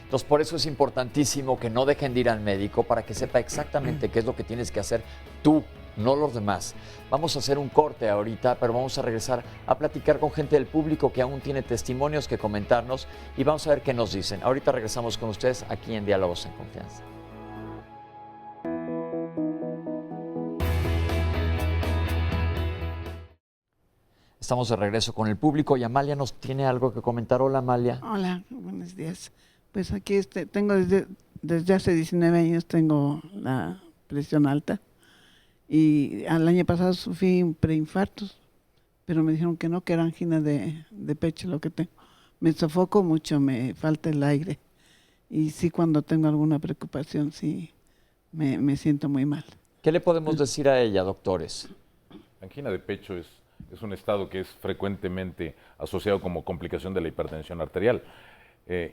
Entonces por eso es importantísimo que no dejen de ir al médico para que sepa exactamente qué es lo que tienes que hacer tú, no los demás. Vamos a hacer un corte ahorita, pero vamos a regresar a platicar con gente del público que aún tiene testimonios que comentarnos y vamos a ver qué nos dicen. Ahorita regresamos con ustedes aquí en Diálogos en Confianza. Estamos de regreso con el público y Amalia nos tiene algo que comentar. Hola, Amalia. Hola, buenos días. Pues aquí tengo desde hace 19 años tengo la presión alta y al año pasado sufrí un preinfarto, pero me dijeron que no, que era angina de pecho lo que tengo. Me sofoco mucho, me falta el aire y sí, cuando tengo alguna preocupación sí me siento muy mal. ¿Qué le podemos decir a ella, doctores? La angina de pecho es un estado que es frecuentemente asociado como complicación de la hipertensión arterial.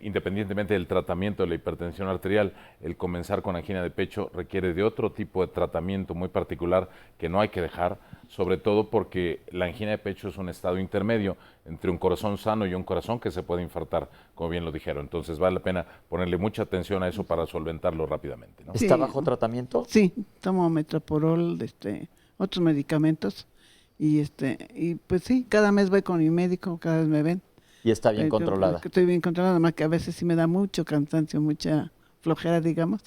Independientemente del tratamiento de la hipertensión arterial, el comenzar con angina de pecho requiere de otro tipo de tratamiento muy particular que no hay que dejar, sobre todo porque la angina de pecho es un estado intermedio entre un corazón sano y un corazón que se puede infartar, como bien lo dijeron. Entonces vale la pena ponerle mucha atención a eso para solventarlo rápidamente, ¿no? ¿Está bajo tratamiento? Sí, tomo metoprolol, otros medicamentos y pues sí, cada mes voy con mi médico, cada vez me ven. Y está bien controlada. Estoy bien controlada, más que a veces sí me da mucho cansancio, mucha flojera, digamos,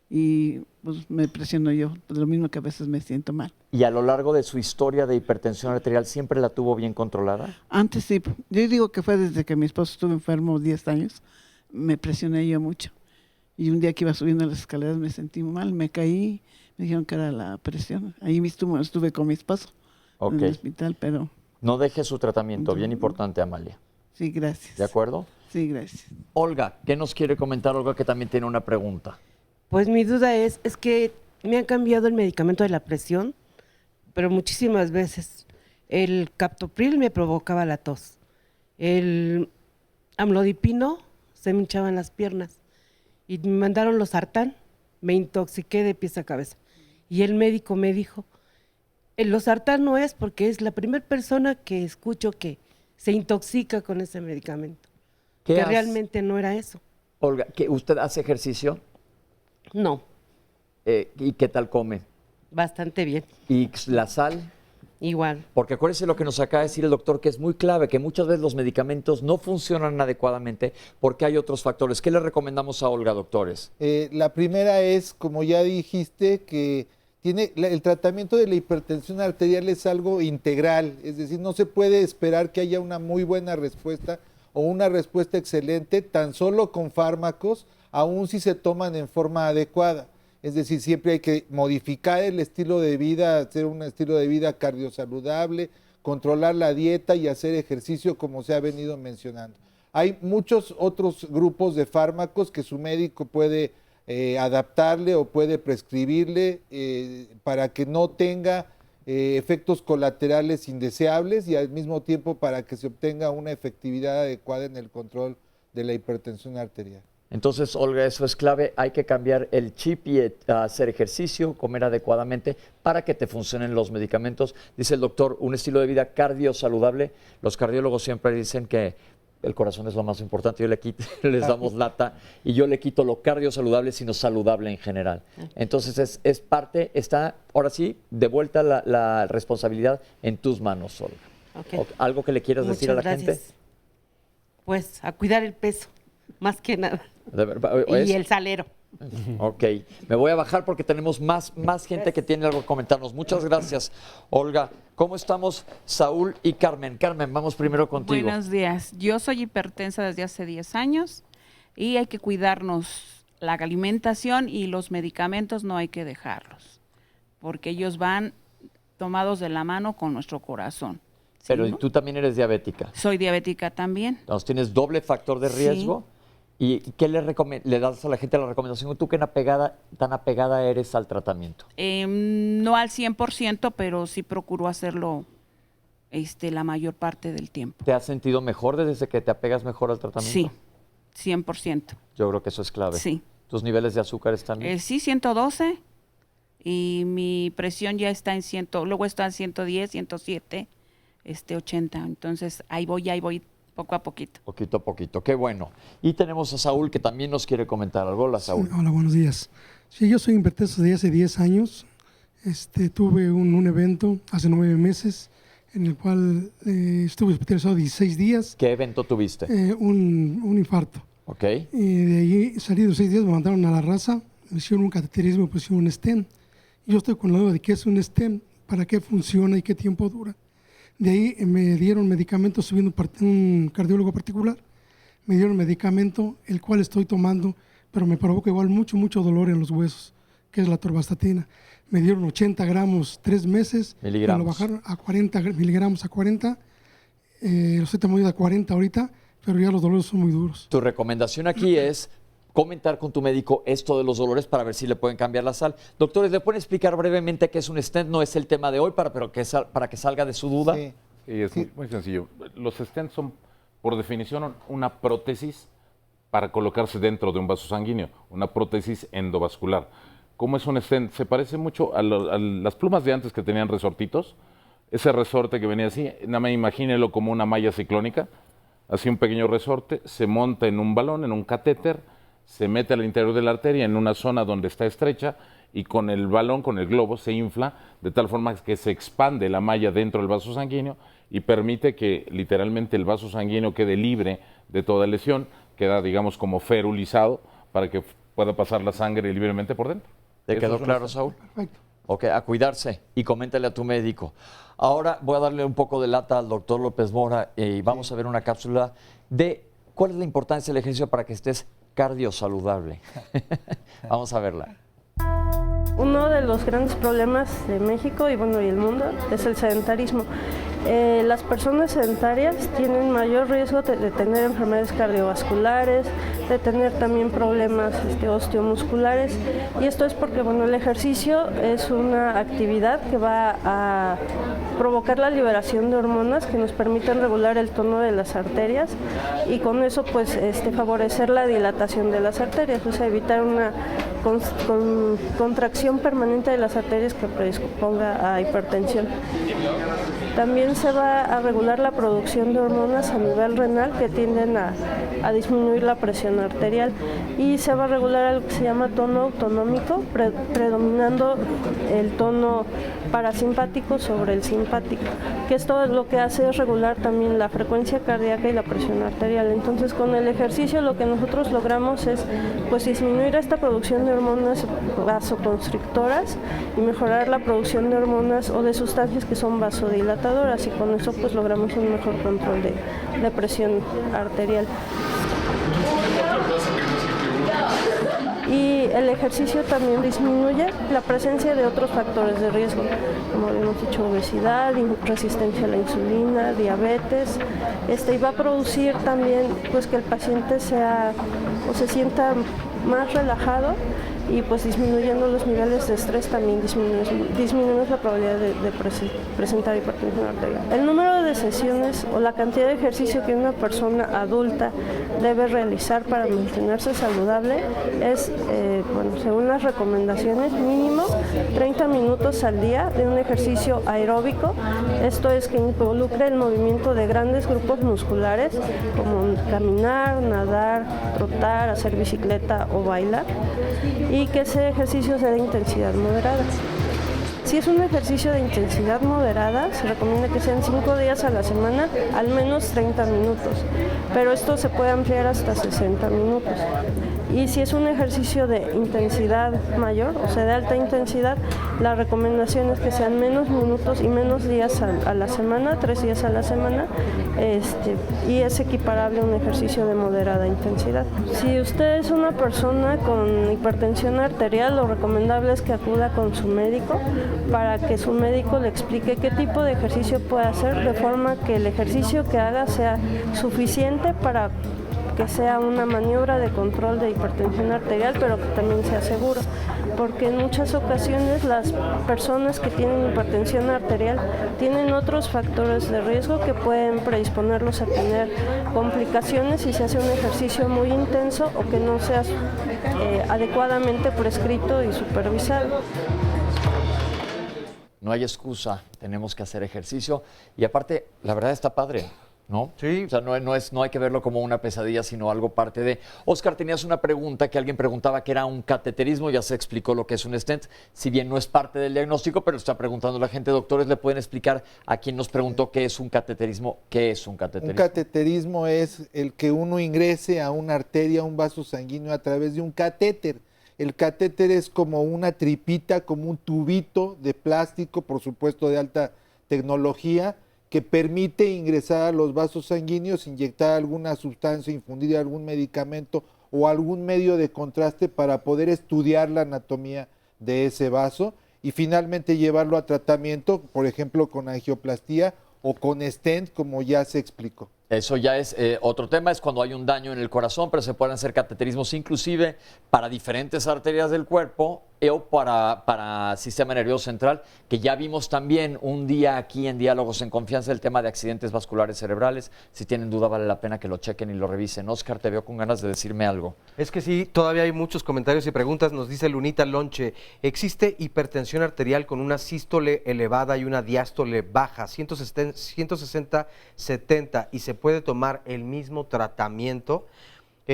y pues me presiono yo, pues lo mismo que a veces me siento mal. ¿Y a lo largo de su historia de hipertensión arterial siempre la tuvo bien controlada? Antes sí, yo digo que fue desde que mi esposo estuvo enfermo 10 años, me presioné yo mucho. Y un día que iba subiendo las escaleras me sentí mal, me caí, me dijeron que era la presión. Ahí mismo estuve con mi esposo en el hospital, pero... No deje su tratamiento, bien importante, Amalia. Sí, gracias. ¿De acuerdo? Sí, gracias. Olga, ¿qué nos quiere comentar? Olga, que también tiene una pregunta. Pues mi duda es que me han cambiado el medicamento de la presión, pero muchísimas veces. El captopril me provocaba la tos. El amlodipino se me hinchaban las piernas. Y me mandaron los sartán, me intoxiqué de pies a cabeza. Y el médico me dijo, el losartán no es, porque es la primera persona que escucho que se intoxica con ese medicamento. Que realmente no era eso. Olga, ¿usted hace ejercicio? No. ¿Y qué tal come? Bastante bien. ¿Y la sal? Igual. Porque acuérdense lo que nos acaba de decir el doctor, que es muy clave, que muchas veces los medicamentos no funcionan adecuadamente porque hay otros factores. ¿Qué le recomendamos a Olga, doctores? La primera es, como ya dijiste, que el tratamiento de la hipertensión arterial es algo integral, es decir, no se puede esperar que haya una muy buena respuesta o una respuesta excelente tan solo con fármacos, aun si se toman en forma adecuada. Es decir, siempre hay que modificar el estilo de vida, hacer un estilo de vida cardiosaludable, controlar la dieta y hacer ejercicio como se ha venido mencionando. Hay muchos otros grupos de fármacos que su médico puede adaptarle o puede prescribirle para que no tenga efectos colaterales indeseables y al mismo tiempo para que se obtenga una efectividad adecuada en el control de la hipertensión arterial. Entonces, Olga, eso es clave, hay que cambiar el chip y hacer ejercicio, comer adecuadamente para que te funcionen los medicamentos. Dice el doctor, un estilo de vida cardiosaludable. Los cardiólogos siempre dicen que el corazón es lo más importante, les damos lata y yo le quito lo cardio saludable, sino saludable en general. Entonces es parte, está, ahora sí, de vuelta la responsabilidad en tus manos, Olga. Okay. ¿Algo que le quieras decir a la gente? Pues a cuidar el peso, más que nada. Y el salero. Ok, me voy a bajar porque tenemos más gente que tiene algo que comentarnos. Muchas gracias, Olga. ¿Cómo estamos, Saúl y Carmen? Carmen, vamos primero contigo. Buenos días. Yo soy hipertensa desde hace 10 años y hay que cuidarnos. La alimentación y los medicamentos no hay que dejarlos, porque ellos van tomados de la mano con nuestro corazón. ¿Sí, Pero no? tú también eres diabética. Soy diabética también. Entonces tienes doble factor de riesgo. Sí. ¿Y qué le das a la gente la recomendación? ¿Tú qué tan apegada eres al tratamiento? No al 100%, pero sí procuro hacerlo la mayor parte del tiempo. ¿Te has sentido mejor desde que te apegas mejor al tratamiento? Sí, 100%. Yo creo que eso es clave. Sí. ¿Tus niveles de azúcar están bien? Sí, 112. Y mi presión ya está en 100, luego está en 110, 107, 80. Entonces ahí voy. Poco a poquito. Poquito a poquito, qué bueno. Y tenemos a Saúl que también nos quiere comentar algo. Hola, Saúl. Hola, buenos días. Sí, yo soy hipertenso desde hace 10 años. Tuve un evento hace 9 meses en el cual estuve hospitalizado 16 días. ¿Qué evento tuviste? Un infarto. Ok. Y de ahí salí de los 6 días, me mandaron a la raza, me hicieron un cateterismo, me pusieron un stent. Yo estoy con la duda de qué es un stent, para qué funciona y qué tiempo dura. De ahí me dieron medicamentos, subiendo un cardiólogo particular, me dieron medicamento, el cual estoy tomando, pero me provoca igual mucho dolor en los huesos, que es la atorvastatina. Me dieron 80 gramos 3 meses, miligramos. Me lo bajaron a 40 miligramos a 40, lo estoy tomando a 40 ahorita, pero ya los dolores son muy duros. Tu recomendación aquí es comentar con tu médico esto de los dolores para ver si le pueden cambiar la sal. Doctores, ¿le pueden explicar brevemente qué es un stent? No es el tema de hoy, para que salga de su duda. Sí, es muy sencillo. Los stents son, por definición, una prótesis para colocarse dentro de un vaso sanguíneo, una prótesis endovascular. ¿Cómo es un stent? Se parece mucho a las plumas de antes que tenían resortitos. Ese resorte que venía así, nada más imagínelo como una malla ciclónica, así un pequeño resorte, se monta en un balón, en un catéter, se mete al interior de la arteria en una zona donde está estrecha y con el balón, con el globo, se infla de tal forma que se expande la malla dentro del vaso sanguíneo y permite que literalmente el vaso sanguíneo quede libre de toda lesión, queda, digamos, como ferulizado para que pueda pasar la sangre libremente por dentro. ¿Te quedó claro, Saúl? Perfecto. Ok, a cuidarse y coméntale a tu médico. Ahora voy a darle un poco de lata al doctor López Mora y vamos a ver una cápsula de cuál es la importancia del ejercicio para que estés cardiosaludable. Vamos a verla. Uno de los grandes problemas de México y el mundo es el sedentarismo. Las personas sedentarias tienen mayor riesgo de tener enfermedades cardiovasculares, de tener también problemas osteomusculares, y esto es porque el ejercicio es una actividad que va a provocar la liberación de hormonas que nos permiten regular el tono de las arterias y con eso favorecer la dilatación de las arterias, o sea, evitar una contracción permanente de las arterias que predisponga a hipertensión. También se va a regular la producción de hormonas a nivel renal que tienden a disminuir la presión arterial, y se va a regular algo que se llama tono autonómico, predominando el tono parasimpático sobre el simpático, que esto lo que hace es regular también la frecuencia cardíaca y la presión arterial. Entonces, con el ejercicio lo que nosotros logramos es disminuir esta producción de hormonas vasoconstrictoras y mejorar la producción de hormonas o de sustancias que son vasodilatadoras, y con eso logramos un mejor control de presión arterial. Y el ejercicio también disminuye la presencia de otros factores de riesgo, como habíamos dicho, obesidad, resistencia a la insulina, diabetes, y va a producir también que el paciente se sienta más relajado, y disminuyendo los niveles de estrés también disminuyes la probabilidad de presentar hipertensión arterial. El número de sesiones o la cantidad de ejercicio que una persona adulta debe realizar para mantenerse saludable es, según las recomendaciones, mínimo 30 minutos al día de un ejercicio aeróbico Esto es que involucre el movimiento de grandes grupos musculares como caminar, nadar, trotar, hacer bicicleta o bailar, y que ese ejercicio sea de intensidad moderada. Si es un ejercicio de intensidad moderada, se recomienda que sean 5 días a la semana, al menos 30 minutos, pero esto se puede ampliar hasta 60 minutos. Y si es un ejercicio de intensidad mayor, o sea, de alta intensidad, la recomendación es que sean menos minutos y menos días a la semana, 3 días a la semana, y es equiparable a un ejercicio de moderada intensidad. Si usted es una persona con hipertensión arterial, lo recomendable es que acuda con su médico para que su médico le explique qué tipo de ejercicio puede hacer, de forma que el ejercicio que haga sea suficiente para que sea una maniobra de control de hipertensión arterial, pero que también sea seguro, porque en muchas ocasiones las personas que tienen hipertensión arterial tienen otros factores de riesgo que pueden predisponerlos a tener complicaciones si se hace un ejercicio muy intenso o que no sea adecuadamente prescrito y supervisado. No hay excusa, tenemos que hacer ejercicio y aparte, la verdad está padre, ¿no? Sí. O sea, no hay que verlo como una pesadilla, sino algo parte de... Oscar, tenías una pregunta que alguien preguntaba que era un cateterismo, ya se explicó lo que es un stent, si bien no es parte del diagnóstico, pero está preguntando la gente, doctores, ¿le pueden explicar a quien nos preguntó qué es un cateterismo? ¿Qué es un cateterismo? Un cateterismo es el que uno ingrese a una arteria, a un vaso sanguíneo a través de un catéter. El catéter es como una tripita, como un tubito de plástico, por supuesto de alta tecnología, que permite ingresar a los vasos sanguíneos, inyectar alguna sustancia, infundir algún medicamento o algún medio de contraste para poder estudiar la anatomía de ese vaso y finalmente llevarlo a tratamiento, por ejemplo, con angioplastía o con stent, como ya se explicó. Eso ya es otro tema, es cuando hay un daño en el corazón, pero se pueden hacer cateterismos inclusive para diferentes arterias del cuerpo o para sistema nervioso central, que ya vimos también un día aquí en Diálogos en Confianza el tema de accidentes vasculares cerebrales. Si tienen duda vale la pena que lo chequen y lo revisen. Oscar, te veo con ganas de decirme algo. Es que sí, todavía hay muchos comentarios y preguntas. Nos dice Lunita Lonche, ¿existe hipertensión arterial con una sístole elevada y una diástole baja, 160-70, y se puede tomar el mismo tratamiento?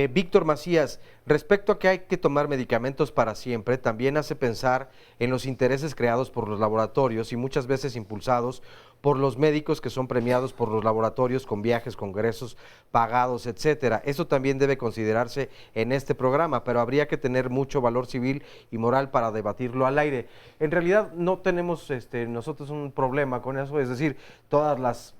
Víctor Macías, respecto a que hay que tomar medicamentos para siempre, también hace pensar en los intereses creados por los laboratorios y muchas veces impulsados por los médicos que son premiados por los laboratorios con viajes, congresos pagados, etcétera. Eso también debe considerarse en este programa, pero habría que tener mucho valor civil y moral para debatirlo al aire. En realidad no tenemos nosotros un problema con eso, es decir, todas las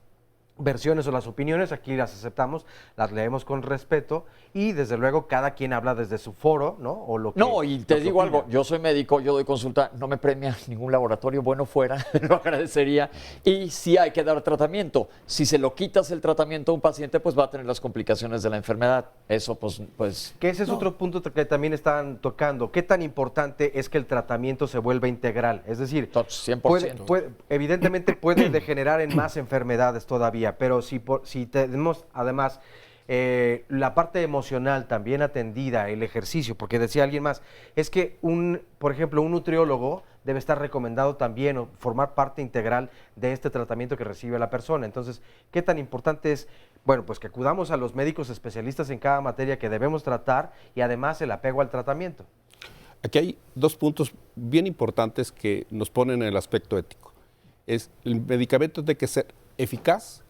versiones o las opiniones, aquí las aceptamos, las leemos con respeto y desde luego cada quien habla desde su foro, ¿no? O lo que, no, y te digo algo, yo soy médico, yo doy consulta, no me premia ningún laboratorio, bueno fuera, lo agradecería, y sí hay que dar tratamiento. Si se lo quitas el tratamiento a un paciente, pues va a tener las complicaciones de la enfermedad. Eso pues que ese es otro punto que también están tocando. ¿Qué tan importante es que el tratamiento se vuelva integral? Es decir, 100%. Evidentemente puede degenerar en más enfermedades todavía, pero si tenemos además la parte emocional también atendida, el ejercicio, porque decía alguien más, es que por ejemplo, un nutriólogo debe estar recomendado también o formar parte integral de este tratamiento que recibe la persona. Entonces, ¿qué tan importante es? Bueno, pues que acudamos a los médicos especialistas en cada materia que debemos tratar y además el apego al tratamiento. Aquí hay dos puntos bien importantes que nos ponen en el aspecto ético. El medicamento tiene que ser eficaz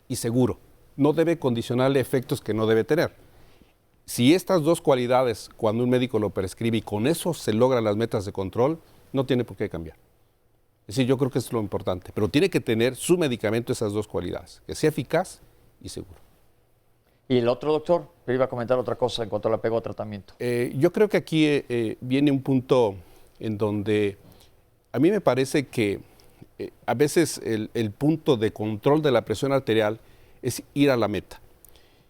y seguro. No debe condicionarle efectos que no debe tener. Si estas dos cualidades, cuando un médico lo prescribe y con eso se logran las metas de control, no tiene por qué cambiar. Es decir, yo creo que eso es lo importante, pero tiene que tener su medicamento esas dos cualidades, que sea eficaz y seguro. ¿Y el otro doctor? Yo iba a comentar otra cosa en cuanto al apego al tratamiento. Yo creo que aquí viene un punto en donde a mí me parece que a veces el punto de control de la presión arterial es ir a la meta.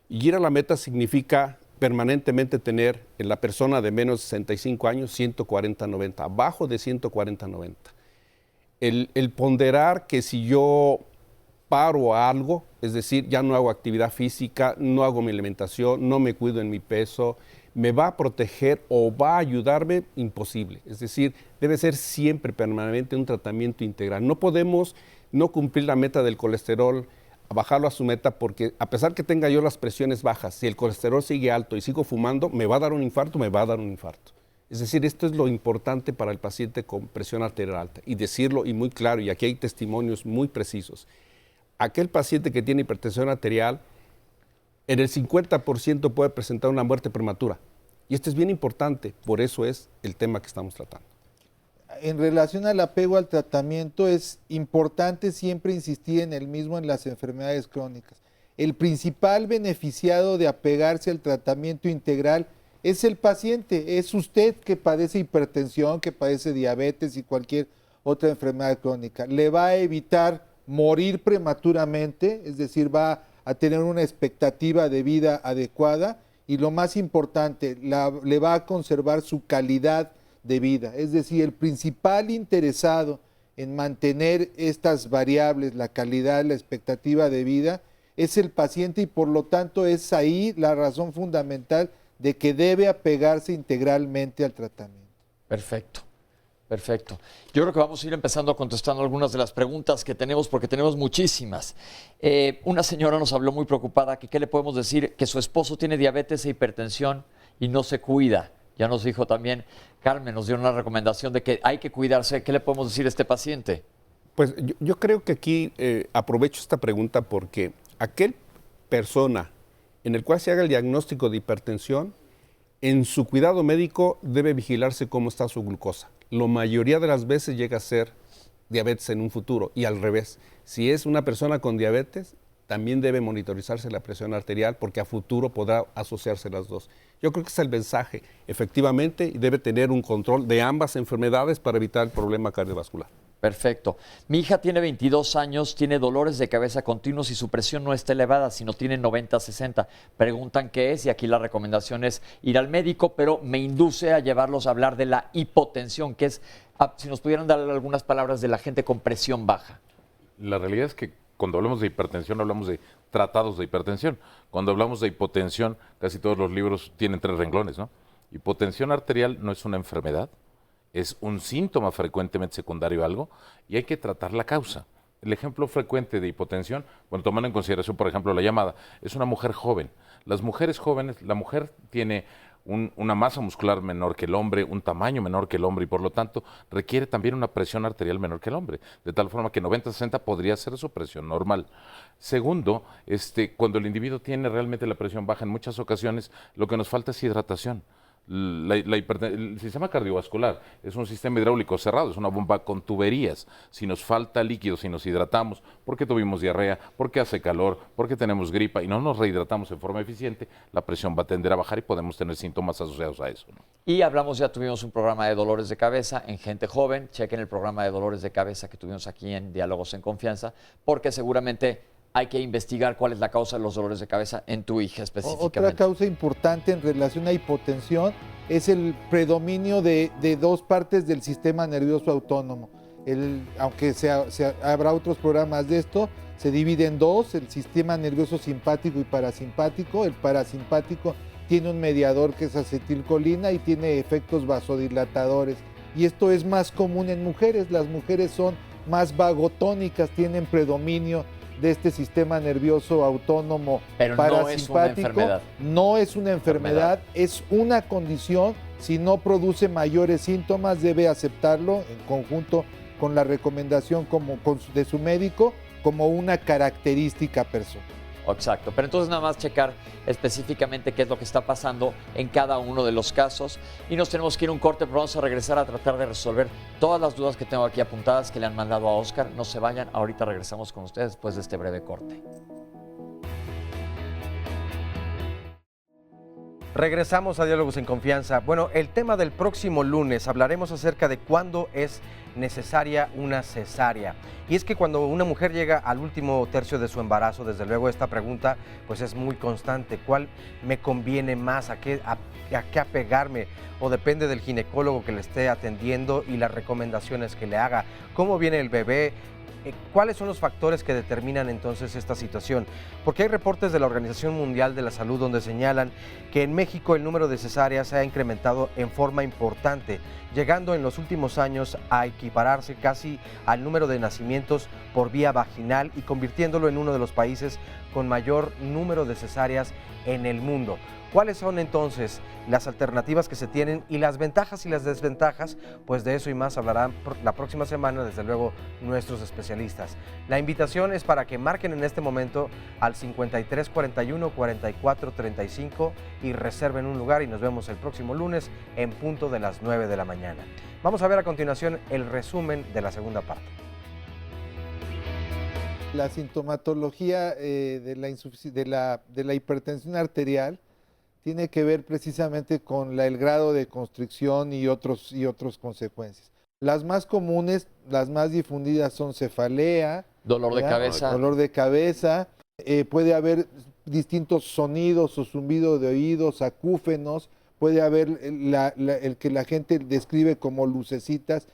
Y ir a la meta significa permanentemente tener en la persona de menos de 65 años 140-90, abajo de 140-90. El ponderar que si yo paro a algo, es decir, ya no hago actividad física, no hago mi alimentación, no me cuido en mi peso, me va a proteger o va a ayudarme, imposible. Es decir, debe ser siempre permanente un tratamiento integral. No podemos no cumplir la meta del colesterol, a bajarlo a su meta, porque a pesar que tenga yo las presiones bajas, si el colesterol sigue alto y sigo fumando, me va a dar un infarto, me va a dar un infarto. Es decir, esto es lo importante para el paciente con presión arterial alta, y decirlo y muy claro, y aquí hay testimonios muy precisos. Aquel paciente que tiene hipertensión arterial, en el 50% puede presentar una muerte prematura. Y esto es bien importante, por eso es el tema que estamos tratando. En relación al apego al tratamiento, es importante siempre insistir en el mismo en las enfermedades crónicas. El principal beneficiado de apegarse al tratamiento integral es el paciente, es usted que padece hipertensión, que padece diabetes y cualquier otra enfermedad crónica. Le va a evitar morir prematuramente, es decir, va a tener una expectativa de vida adecuada, y lo más importante, le va a conservar su calidad de vida. Es decir, el principal interesado en mantener estas variables, la calidad, la expectativa de vida, es el paciente, y por lo tanto es ahí la razón fundamental de que debe apegarse integralmente al tratamiento. Perfecto, perfecto. Yo creo que vamos a ir empezando contestando algunas de las preguntas que tenemos, porque tenemos muchísimas. Una señora nos habló muy preocupada que qué le podemos decir, que su esposo tiene diabetes e hipertensión y no se cuida. Ya nos dijo también, Carmen nos dio una recomendación de que hay que cuidarse. ¿Qué le podemos decir a este paciente? Pues yo creo que aquí aprovecho esta pregunta porque aquel persona en el cual se haga el diagnóstico de hipertensión, en su cuidado médico debe vigilarse cómo está su glucosa. La mayoría de las veces llega a ser diabetes en un futuro, y al revés. Si es una persona con diabetes, también debe monitorizarse la presión arterial, porque a futuro podrá asociarse las dos. Yo creo que es el mensaje, efectivamente, y debe tener un control de ambas enfermedades para evitar el problema cardiovascular. Perfecto. Mi hija tiene 22 años, tiene dolores de cabeza continuos y su presión no está elevada, sino tiene 90-60. Preguntan qué es, y aquí la recomendación es ir al médico, pero me induce a llevarlos a hablar de la hipotensión, que es, si nos pudieran dar algunas palabras de la gente con presión baja. La realidad es que cuando hablamos de hipertensión hablamos de tratados de hipertensión. Cuando hablamos de hipotensión, casi todos los libros tienen 3 renglones, ¿no? Hipotensión arterial no es una enfermedad, es un síntoma frecuentemente secundario a algo, y hay que tratar la causa. El ejemplo frecuente de hipotensión, bueno, tomando en consideración, por ejemplo, la llamada, es una mujer joven. Las mujeres jóvenes, la mujer tiene una masa muscular menor que el hombre, un tamaño menor que el hombre, y por lo tanto requiere también una presión arterial menor que el hombre, de tal forma que 90-60 podría ser su presión normal. Segundo, cuando el individuo tiene realmente la presión baja, en muchas ocasiones lo que nos falta es hidratación. El sistema cardiovascular es un sistema hidráulico cerrado, es una bomba con tuberías. Si nos falta líquido, si nos hidratamos, porque tuvimos diarrea, porque hace calor, porque tenemos gripa y no nos rehidratamos en forma eficiente, la presión va a tender a bajar y podemos tener síntomas asociados a eso, ¿no? Y ya tuvimos un programa de dolores de cabeza en gente joven. Chequen el programa de dolores de cabeza que tuvimos aquí en Diálogos en Confianza, porque seguramente hay que investigar cuál es la causa de los dolores de cabeza en tu hija específicamente. Otra causa importante en relación a hipotensión es el predominio de 2 partes del sistema nervioso autónomo. Aunque habrá otros programas de esto, se divide en 2, el sistema nervioso simpático y parasimpático. El parasimpático tiene un mediador que es acetilcolina y tiene efectos vasodilatadores. Y esto es más común en mujeres. Las mujeres son más vagotónicas, tienen predominio de este sistema nervioso autónomo parasimpático. No es una enfermedad, es una condición. Si no produce mayores síntomas, debe aceptarlo en conjunto con la recomendación de su médico como una característica personal. Exacto, pero entonces nada más checar específicamente qué es lo que está pasando en cada uno de los casos, y nos tenemos que ir a un corte, pero vamos a regresar a tratar de resolver todas las dudas que tengo aquí apuntadas que le han mandado a Oscar. No se vayan, ahorita regresamos con ustedes después de este breve corte. Regresamos a Diálogos en Confianza. Bueno, el tema del próximo lunes hablaremos acerca de cuándo es necesaria una cesárea. Y es que cuando una mujer llega al último tercio de su embarazo, desde luego esta pregunta pues es muy constante. ¿Cuál me conviene más? ¿A qué apegarme? O depende del ginecólogo que le esté atendiendo y las recomendaciones que le haga. ¿Cómo viene el bebé? ¿Cuáles son los factores que determinan entonces esta situación? Porque hay reportes de la Organización Mundial de la Salud donde señalan que en México el número de cesáreas se ha incrementado en forma importante, llegando en los últimos años a equipararse casi al número de nacimientos por vía vaginal y convirtiéndolo en uno de los países con mayor número de cesáreas en el mundo. ¿Cuáles son entonces las alternativas que se tienen y las ventajas y las desventajas? Pues de eso y más hablarán la próxima semana, desde luego, nuestros especialistas. La invitación es para que marquen en este momento al 53 41 44 35 y reserven un lugar, y nos vemos el próximo lunes en punto de las 9 de la mañana. Vamos a ver a continuación el resumen de la segunda parte. La sintomatología de la hipertensión arterial tiene que ver precisamente con el grado de constricción y otras consecuencias. Las más comunes, las más difundidas son cefalea, dolor de cabeza, puede haber distintos sonidos o zumbido de oídos, acúfenos, puede haber el que la gente describe como lucecitas.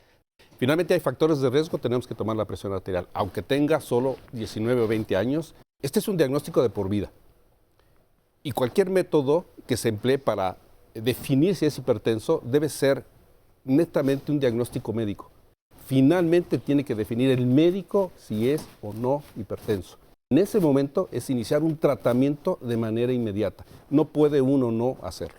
Finalmente hay factores de riesgo, tenemos que tomar la presión arterial. Aunque tenga solo 19 o 20 años, este es un diagnóstico de por vida. Y cualquier método que se emplee para definir si es hipertenso debe ser netamente un diagnóstico médico. Finalmente tiene que definir el médico si es o no hipertenso. En ese momento es iniciar un tratamiento de manera inmediata. No puede uno no hacerlo.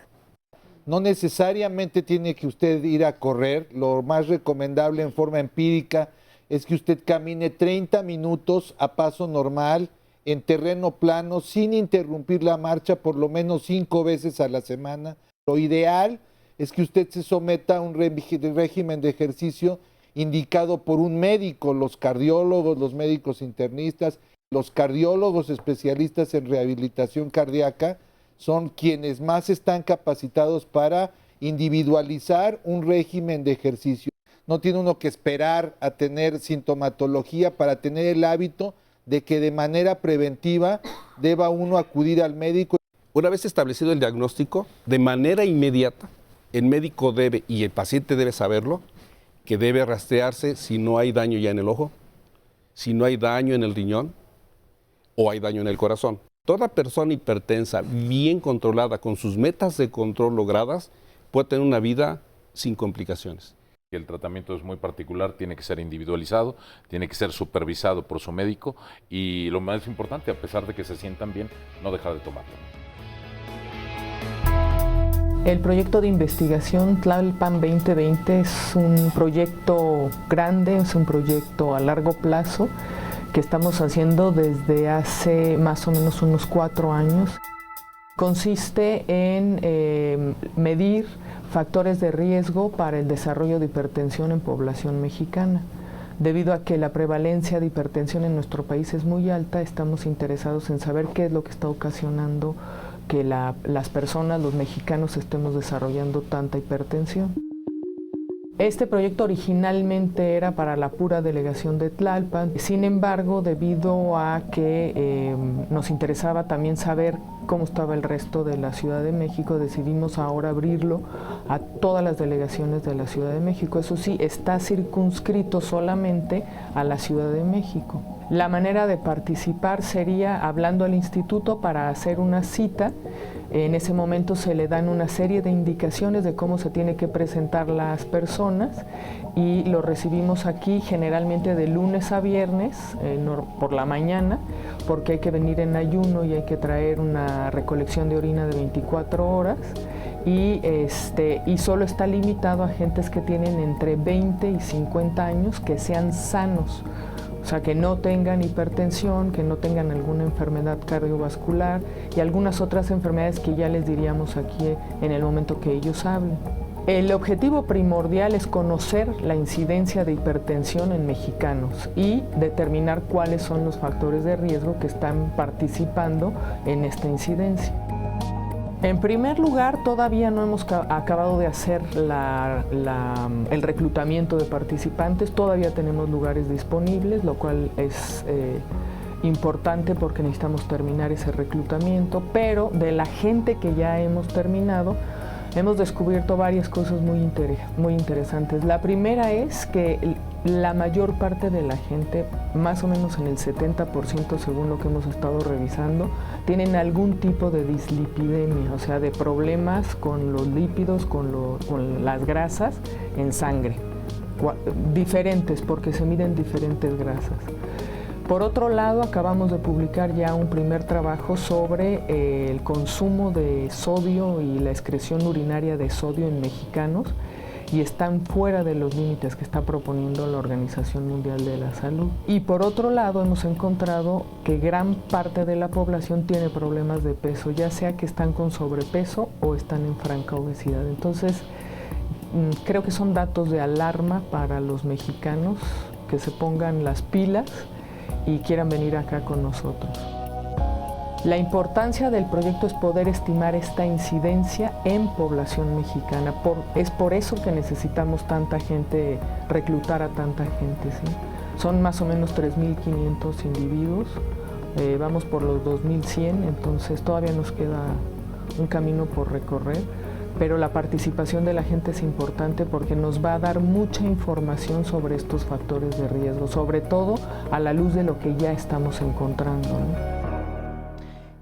No necesariamente tiene que usted ir a correr. Lo más recomendable en forma empírica es que usted camine 30 minutos a paso normal, en terreno plano, sin interrumpir la marcha, por lo menos 5 veces a la semana. Lo ideal es que usted se someta a un régimen de ejercicio indicado por un médico, los cardiólogos, los médicos internistas, los cardiólogos especialistas en rehabilitación cardíaca, son quienes más están capacitados para individualizar un régimen de ejercicio. No tiene uno que esperar a tener sintomatología para tener el hábito de que de manera preventiva deba uno acudir al médico. Una vez establecido el diagnóstico, de manera inmediata, el médico debe, y el paciente debe saberlo, que debe rastrearse si no hay daño ya en el ojo, si no hay daño en el riñón o hay daño en el corazón. Toda persona hipertensa bien controlada, con sus metas de control logradas, puede tener una vida sin complicaciones. El tratamiento es muy particular, tiene que ser individualizado, tiene que ser supervisado por su médico y lo más importante, a pesar de que se sientan bien, no dejar de tomarlo. El proyecto de investigación Tlalpan 2020 es un proyecto grande, es un proyecto a largo plazo que estamos haciendo desde hace más o menos unos 4 años. Consiste en medir factores de riesgo para el desarrollo de hipertensión en población mexicana. Debido a que la prevalencia de hipertensión en nuestro país es muy alta, estamos interesados en saber qué es lo que está ocasionando que las personas, los mexicanos, estemos desarrollando tanta hipertensión. Este proyecto originalmente era para la pura delegación de Tlalpan. Sin embargo, debido a que nos interesaba también saber cómo estaba el resto de la Ciudad de México, decidimos ahora abrirlo a todas las delegaciones de la Ciudad de México. Eso sí, está circunscrito solamente a la Ciudad de México. La manera de participar sería hablando al instituto para hacer una cita. En ese momento se le dan una serie de indicaciones de cómo se tiene que presentar las personas y lo recibimos aquí generalmente de lunes a viernes por la mañana, porque hay que venir en ayuno y hay que traer una recolección de orina de 24 horas y solo está limitado a gentes que tienen entre 20 y 50 años que sean sanos. O sea, que no tengan hipertensión, que no tengan alguna enfermedad cardiovascular y algunas otras enfermedades que ya les diríamos aquí en el momento que ellos hablen. El objetivo primordial es conocer la incidencia de hipertensión en mexicanos y determinar cuáles son los factores de riesgo que están participando en esta incidencia. En primer lugar, todavía no hemos acabado de hacer el reclutamiento de participantes, todavía tenemos lugares disponibles, lo cual es importante porque necesitamos terminar ese reclutamiento, pero de la gente que ya hemos terminado, hemos descubierto varias cosas muy interesantes. La primera es que la mayor parte de la gente, más o menos en el 70% según lo que hemos estado revisando, tienen algún tipo de dislipidemia, o sea, de problemas con los lípidos, con las grasas en sangre, diferentes, porque se miden diferentes grasas. Por otro lado, acabamos de publicar ya un primer trabajo sobre el consumo de sodio y la excreción urinaria de sodio en mexicanos, y están fuera de los límites que está proponiendo la Organización Mundial de la Salud. Y por otro lado, hemos encontrado que gran parte de la población tiene problemas de peso, ya sea que están con sobrepeso o están en franca obesidad. Entonces, creo que son datos de alarma para los mexicanos que se pongan las pilas y quieran venir acá con nosotros. La importancia del proyecto es poder estimar esta incidencia en población mexicana. Es por eso que necesitamos tanta gente, reclutar a tanta gente, ¿sí? Son más o menos 3.500 individuos, vamos por los 2.100, entonces todavía nos queda un camino por recorrer, pero la participación de la gente es importante porque nos va a dar mucha información sobre estos factores de riesgo, sobre todo a la luz de lo que ya estamos encontrando, ¿no?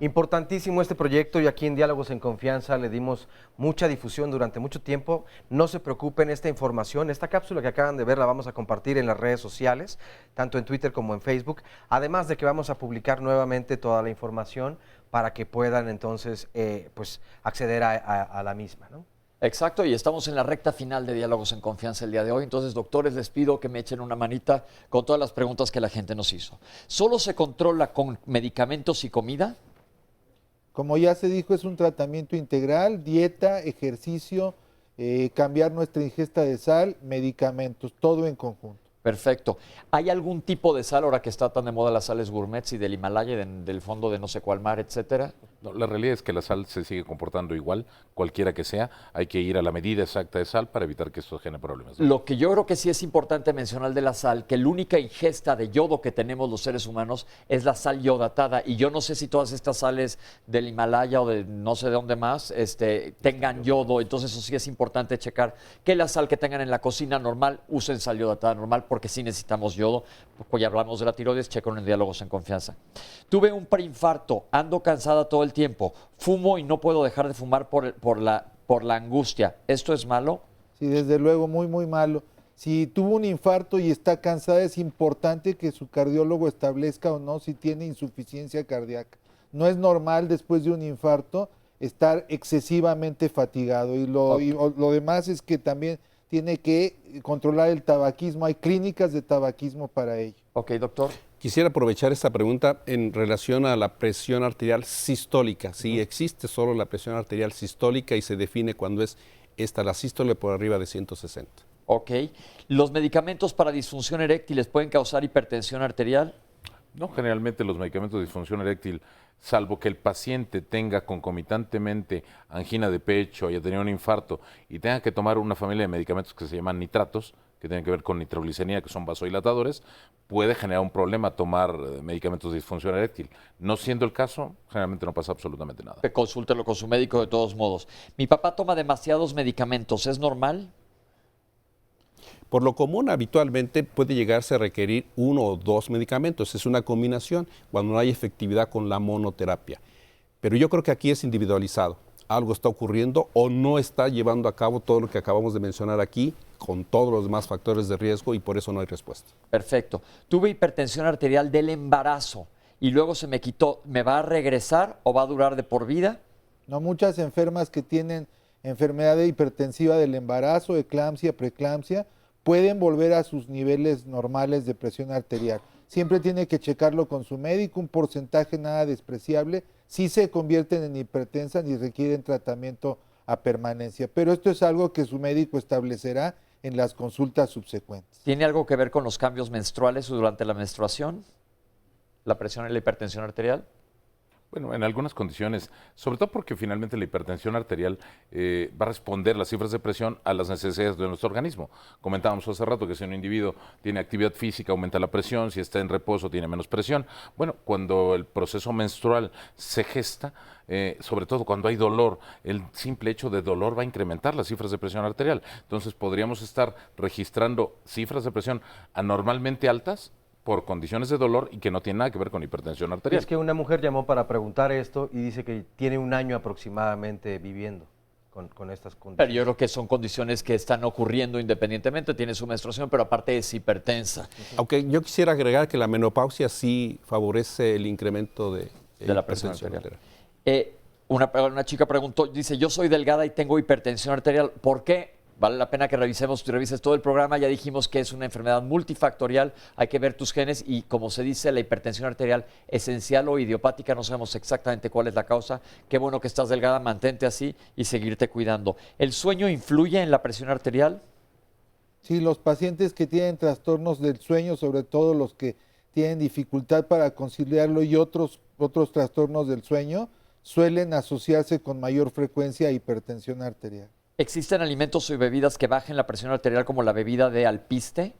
Importantísimo este proyecto, y aquí en Diálogos en Confianza le dimos mucha difusión durante mucho tiempo. No se preocupen, esta información, esta cápsula que acaban de ver la vamos a compartir en las redes sociales, tanto en Twitter como en Facebook, además de que vamos a publicar nuevamente toda la información para que puedan entonces pues acceder a la misma, ¿no? Exacto, y estamos en la recta final de Diálogos en Confianza el día de hoy. Entonces, doctores, les pido que me echen una manita con todas las preguntas que la gente nos hizo. ¿Solo se controla con medicamentos y comida? Como ya se dijo, es un tratamiento integral, dieta, ejercicio, cambiar nuestra ingesta de sal, medicamentos, todo en conjunto. Perfecto. ¿Hay algún tipo de sal, ahora que está tan de moda las sales gourmets y del Himalaya, del fondo de no sé cuál mar, etcétera? No, la realidad es que la sal se sigue comportando igual, cualquiera que sea. Hay que ir a la medida exacta de sal para evitar que esto genere problemas. Lo que yo creo que sí es importante mencionar de la sal, que la única ingesta de yodo que tenemos los seres humanos es la sal yodatada. Y yo no sé si todas estas sales del Himalaya o de no sé de dónde más tengan yodo. Entonces eso sí es importante checar que la sal que tengan en la cocina normal, usen sal yodatada normal, porque sí necesitamos yodo. Pues ya hablamos de la tiroides, chequen en Diálogos en Confianza. Tuve un preinfarto, ando cansada todo el tiempo, fumo y no puedo dejar de fumar por la angustia. ¿Esto es malo? Sí, desde luego, muy, muy malo. Si tuvo un infarto y está cansada, es importante que su cardiólogo establezca o no si tiene insuficiencia cardíaca. No es normal después de un infarto estar excesivamente fatigado. Y lo demás es que también tiene que controlar el tabaquismo. Hay clínicas de tabaquismo para ello. Ok, doctor. Quisiera aprovechar esta pregunta en relación a la presión arterial sistólica. Sí, existe solo la presión arterial sistólica y se define cuando es la sístole por arriba de 160. Ok. ¿Los medicamentos para disfunción eréctil pueden causar hipertensión arterial? No, generalmente los medicamentos de disfunción eréctil, salvo que el paciente tenga concomitantemente angina de pecho, haya tenido un infarto y tenga que tomar una familia de medicamentos que se llaman nitratos, que tienen que ver con nitroglicerina, que son vasodilatadores, puede generar un problema tomar medicamentos de disfunción eréctil. No siendo el caso, generalmente no pasa absolutamente nada. Consúltelo con su médico de todos modos. Mi papá toma demasiados medicamentos, ¿es normal? Por lo común, habitualmente puede llegarse a requerir 1 o 2 medicamentos. Es una combinación cuando no hay efectividad con la monoterapia. Pero yo creo que aquí es individualizado. Algo está ocurriendo o no está llevando a cabo todo lo que acabamos de mencionar aquí, con todos los demás factores de riesgo, y por eso no hay respuesta. Perfecto. Tuve hipertensión arterial del embarazo y luego se me quitó. ¿Me va a regresar o va a durar de por vida? No, muchas enfermas que tienen enfermedad hipertensiva del embarazo, eclampsia, preeclampsia, pueden volver a sus niveles normales de presión arterial. Siempre tiene que checarlo con su médico, un porcentaje nada despreciable. Sí se convierten en hipertensas y requieren tratamiento a permanencia, pero esto es algo que su médico establecerá en las consultas subsecuentes. ¿Tiene algo que ver con los cambios menstruales o durante la menstruación? ¿La presión y la hipertensión arterial? Bueno, en algunas condiciones, sobre todo porque finalmente la hipertensión arterial va a responder las cifras de presión a las necesidades de nuestro organismo. Comentábamos hace rato que si un individuo tiene actividad física aumenta la presión, si está en reposo tiene menos presión. Bueno, cuando el proceso menstrual se gesta, sobre todo cuando hay dolor, el simple hecho de dolor va a incrementar las cifras de presión arterial. Entonces podríamos estar registrando cifras de presión anormalmente altas por condiciones de dolor y que no tiene nada que ver con hipertensión arterial. Es que una mujer llamó para preguntar esto y dice que tiene un año aproximadamente viviendo con estas condiciones. Pero yo creo que son condiciones que están ocurriendo independientemente, tiene su menstruación, pero aparte es hipertensa. Aunque yo quisiera agregar que la menopausia sí favorece el incremento de la presión arterial. Una chica preguntó, dice, yo soy delgada y tengo hipertensión arterial, ¿por qué? Vale la pena que revises todo el programa. Ya dijimos que es una enfermedad multifactorial, hay que ver tus genes y, como se dice, la hipertensión arterial esencial o idiopática, no sabemos exactamente cuál es la causa. Qué bueno que estás delgada, mantente así y seguirte cuidando. ¿El sueño influye en la presión arterial? Sí, los pacientes que tienen trastornos del sueño, sobre todo los que tienen dificultad para conciliarlo y otros trastornos del sueño, suelen asociarse con mayor frecuencia a hipertensión arterial. ¿Existen alimentos y bebidas que bajen la presión arterial como la bebida de alpiste?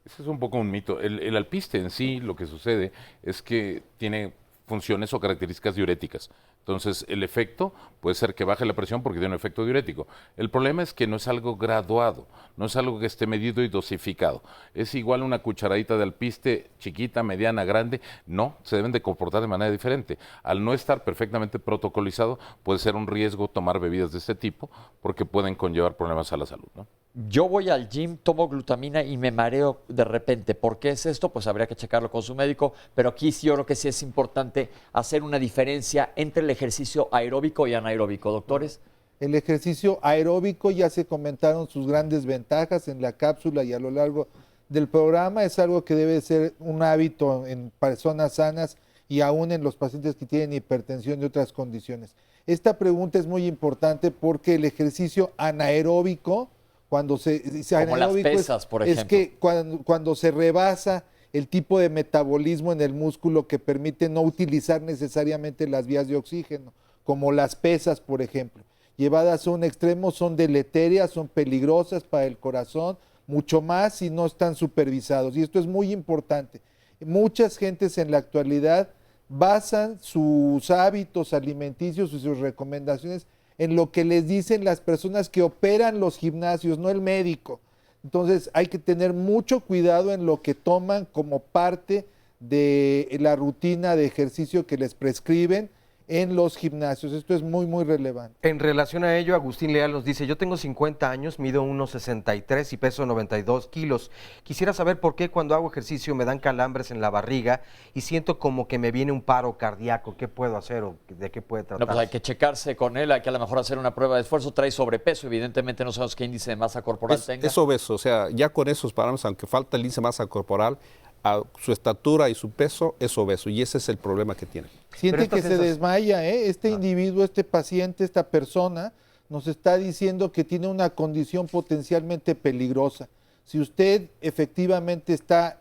Ese es un poco un mito. El alpiste en sí, lo que sucede es que tiene funciones o características diuréticas. Entonces, el efecto puede ser que baje la presión porque tiene un efecto diurético. El problema es que no es algo graduado, no es algo que esté medido y dosificado. Es igual una cucharadita de alpiste, chiquita, mediana, grande. No, se deben de comportar de manera diferente. Al no estar perfectamente protocolizado, puede ser un riesgo tomar bebidas de este tipo porque pueden conllevar problemas a la salud, ¿no? Yo voy al gym, tomo glutamina y me mareo de repente. ¿Por qué es esto? Pues habría que checarlo con su médico, pero aquí sí yo creo que sí es importante hacer una diferencia entre el ejercicio aeróbico y anaeróbico, doctores. El ejercicio aeróbico, ya se comentaron sus grandes ventajas en la cápsula y a lo largo del programa, es algo que debe ser un hábito en personas sanas y aún en los pacientes que tienen hipertensión y otras condiciones. Esta pregunta es muy importante porque el ejercicio anaeróbico, cuando se dice como anaeróbico, las pesas, por ejemplo, es que cuando se rebasa el tipo de metabolismo en el músculo que permite no utilizar necesariamente las vías de oxígeno, como las pesas, por ejemplo. Llevadas a un extremo son deleterias, son peligrosas para el corazón, mucho más si no están supervisados. Y esto es muy importante. Muchas gentes en la actualidad basan sus hábitos alimenticios y sus recomendaciones en lo que les dicen las personas que operan los gimnasios, no el médico. Entonces hay que tener mucho cuidado en lo que toman como parte de la rutina de ejercicio que les prescriben en los gimnasios. Esto es muy, muy relevante. En relación a ello, Agustín Leal nos dice, yo tengo 50 años, mido 1,63 y peso 92 kilos. Quisiera saber por qué cuando hago ejercicio me dan calambres en la barriga y siento como que me viene un paro cardíaco. ¿Qué puedo hacer o de qué puede tratar? No, pues hay que checarse con él, hay que a lo mejor hacer una prueba de esfuerzo. Trae sobrepeso, evidentemente no sabemos qué índice de masa corporal tenga. Es obeso, o sea, ya con esos parámetros, aunque falta el índice de masa corporal, a su estatura y su peso es obeso y ese es el problema que tiene. Siente que se desmaya, este individuo, este paciente, esta persona nos está diciendo que tiene una condición potencialmente peligrosa. Si usted efectivamente está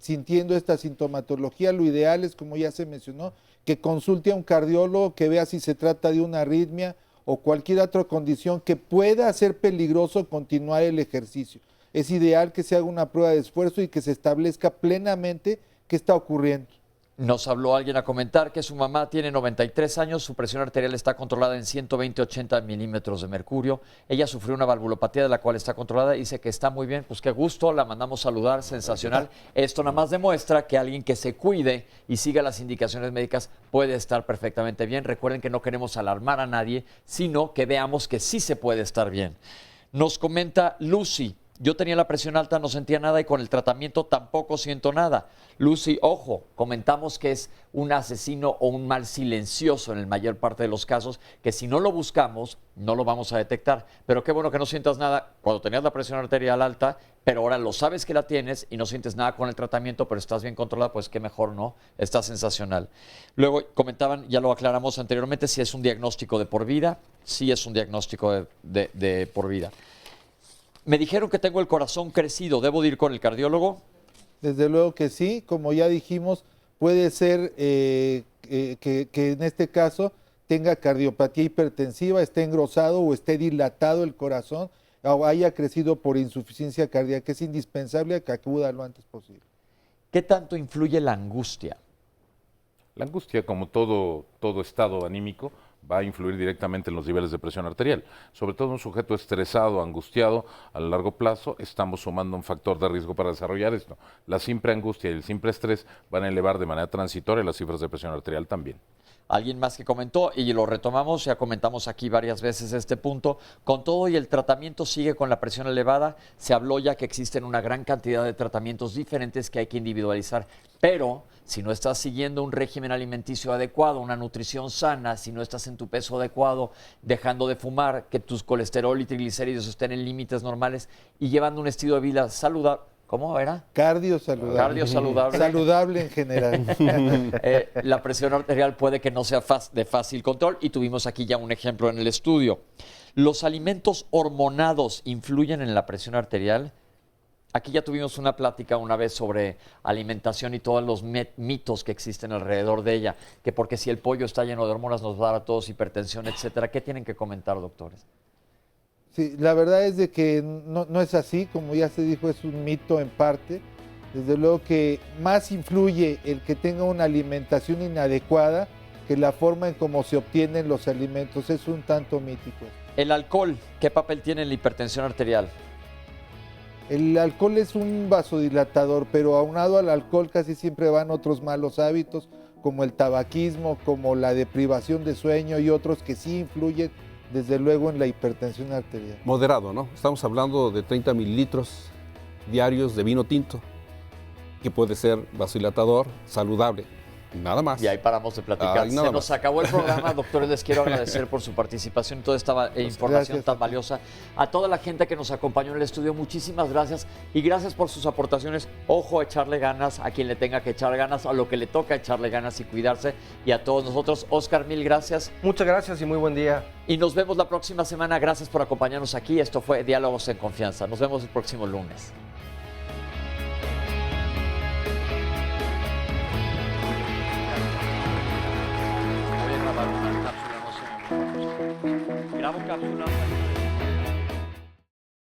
sintiendo esta sintomatología, lo ideal es, como ya se mencionó, que consulte a un cardiólogo, que vea si se trata de una arritmia o cualquier otra condición que pueda hacer peligroso continuar el ejercicio. Es ideal que se haga una prueba de esfuerzo y que se establezca plenamente qué está ocurriendo. Nos habló alguien a comentar que su mamá tiene 93 años, su presión arterial está controlada en 120-80 milímetros de mercurio. Ella sufrió una valvulopatía de la cual está controlada, dice que está muy bien, pues qué gusto, la mandamos saludar, sensacional. Esto nada más demuestra que alguien que se cuide y siga las indicaciones médicas puede estar perfectamente bien. Recuerden que no queremos alarmar a nadie, sino que veamos que sí se puede estar bien. Nos comenta Lucy. Yo tenía la presión alta, no sentía nada y con el tratamiento tampoco siento nada. Lucy, ojo, comentamos que es un asesino o un mal silencioso en la mayor parte de los casos, que si no lo buscamos, no lo vamos a detectar. Pero qué bueno que no sientas nada cuando tenías la presión arterial alta, pero ahora lo sabes que la tienes y no sientes nada con el tratamiento, pero estás bien controlada, pues qué mejor, ¿no? Está sensacional. Luego comentaban, ya lo aclaramos anteriormente, si es un diagnóstico de por vida. Sí es un diagnóstico de por vida. Me dijeron que tengo el corazón crecido, ¿debo de ir con el cardiólogo? Desde luego que sí, como ya dijimos, puede ser que en este caso tenga cardiopatía hipertensiva, esté engrosado o esté dilatado el corazón o haya crecido por insuficiencia cardíaca. Es indispensable que acuda lo antes posible. ¿Qué tanto influye la angustia? La angustia, como todo estado anímico, va a influir directamente en los niveles de presión arterial. Sobre todo un sujeto estresado, angustiado, a largo plazo, estamos sumando un factor de riesgo para desarrollar esto. La simple angustia y el simple estrés van a elevar de manera transitoria las cifras de presión arterial también. Alguien más que comentó, y lo retomamos, ya comentamos aquí varias veces este punto, con todo y el tratamiento sigue con la presión elevada, se habló ya que existen una gran cantidad de tratamientos diferentes que hay que individualizar, pero si no estás siguiendo un régimen alimenticio adecuado, una nutrición sana, si no estás en tu peso adecuado, dejando de fumar, que tus colesterol y triglicéridos estén en límites normales y llevando un estilo de vida saludable. ¿Cómo era? Cardio saludable. Cardio saludable. Saludable en general. La presión arterial puede que no sea de fácil control y tuvimos aquí ya un ejemplo en el estudio. ¿Los alimentos hormonados influyen en la presión arterial? Aquí ya tuvimos una plática una vez sobre alimentación y todos los mitos que existen alrededor de ella, que porque si el pollo está lleno de hormonas nos va a dar a todos hipertensión, etcétera. ¿Qué tienen que comentar, doctores? Sí, la verdad es de que no es así, como ya se dijo, es un mito en parte. Desde luego que más influye el que tenga una alimentación inadecuada que la forma en cómo se obtienen los alimentos. Es un tanto mítico. ¿El alcohol qué papel tiene en la hipertensión arterial? El alcohol es un vasodilatador, pero aunado al alcohol casi siempre van otros malos hábitos, como el tabaquismo, como la deprivación de sueño y otros que sí influyen desde luego en la hipertensión arterial. Moderado, ¿no? Estamos hablando de 30 mililitros diarios de vino tinto, que puede ser vasodilatador, saludable, nada más. Y ahí paramos de platicar. Se nos acabó el programa, doctores, les quiero agradecer por su participación y toda esta información tan valiosa. A toda la gente que nos acompañó en el estudio, muchísimas gracias y gracias por sus aportaciones. Ojo, echarle ganas a quien le tenga que echar ganas, a lo que le toca echarle ganas y cuidarse. Y a todos nosotros, Oscar, mil gracias. Muchas gracias y muy buen día. Y nos vemos la próxima semana. Gracias por acompañarnos aquí. Esto fue Diálogos en Confianza. Nos vemos el próximo lunes. Grabo cápsulas.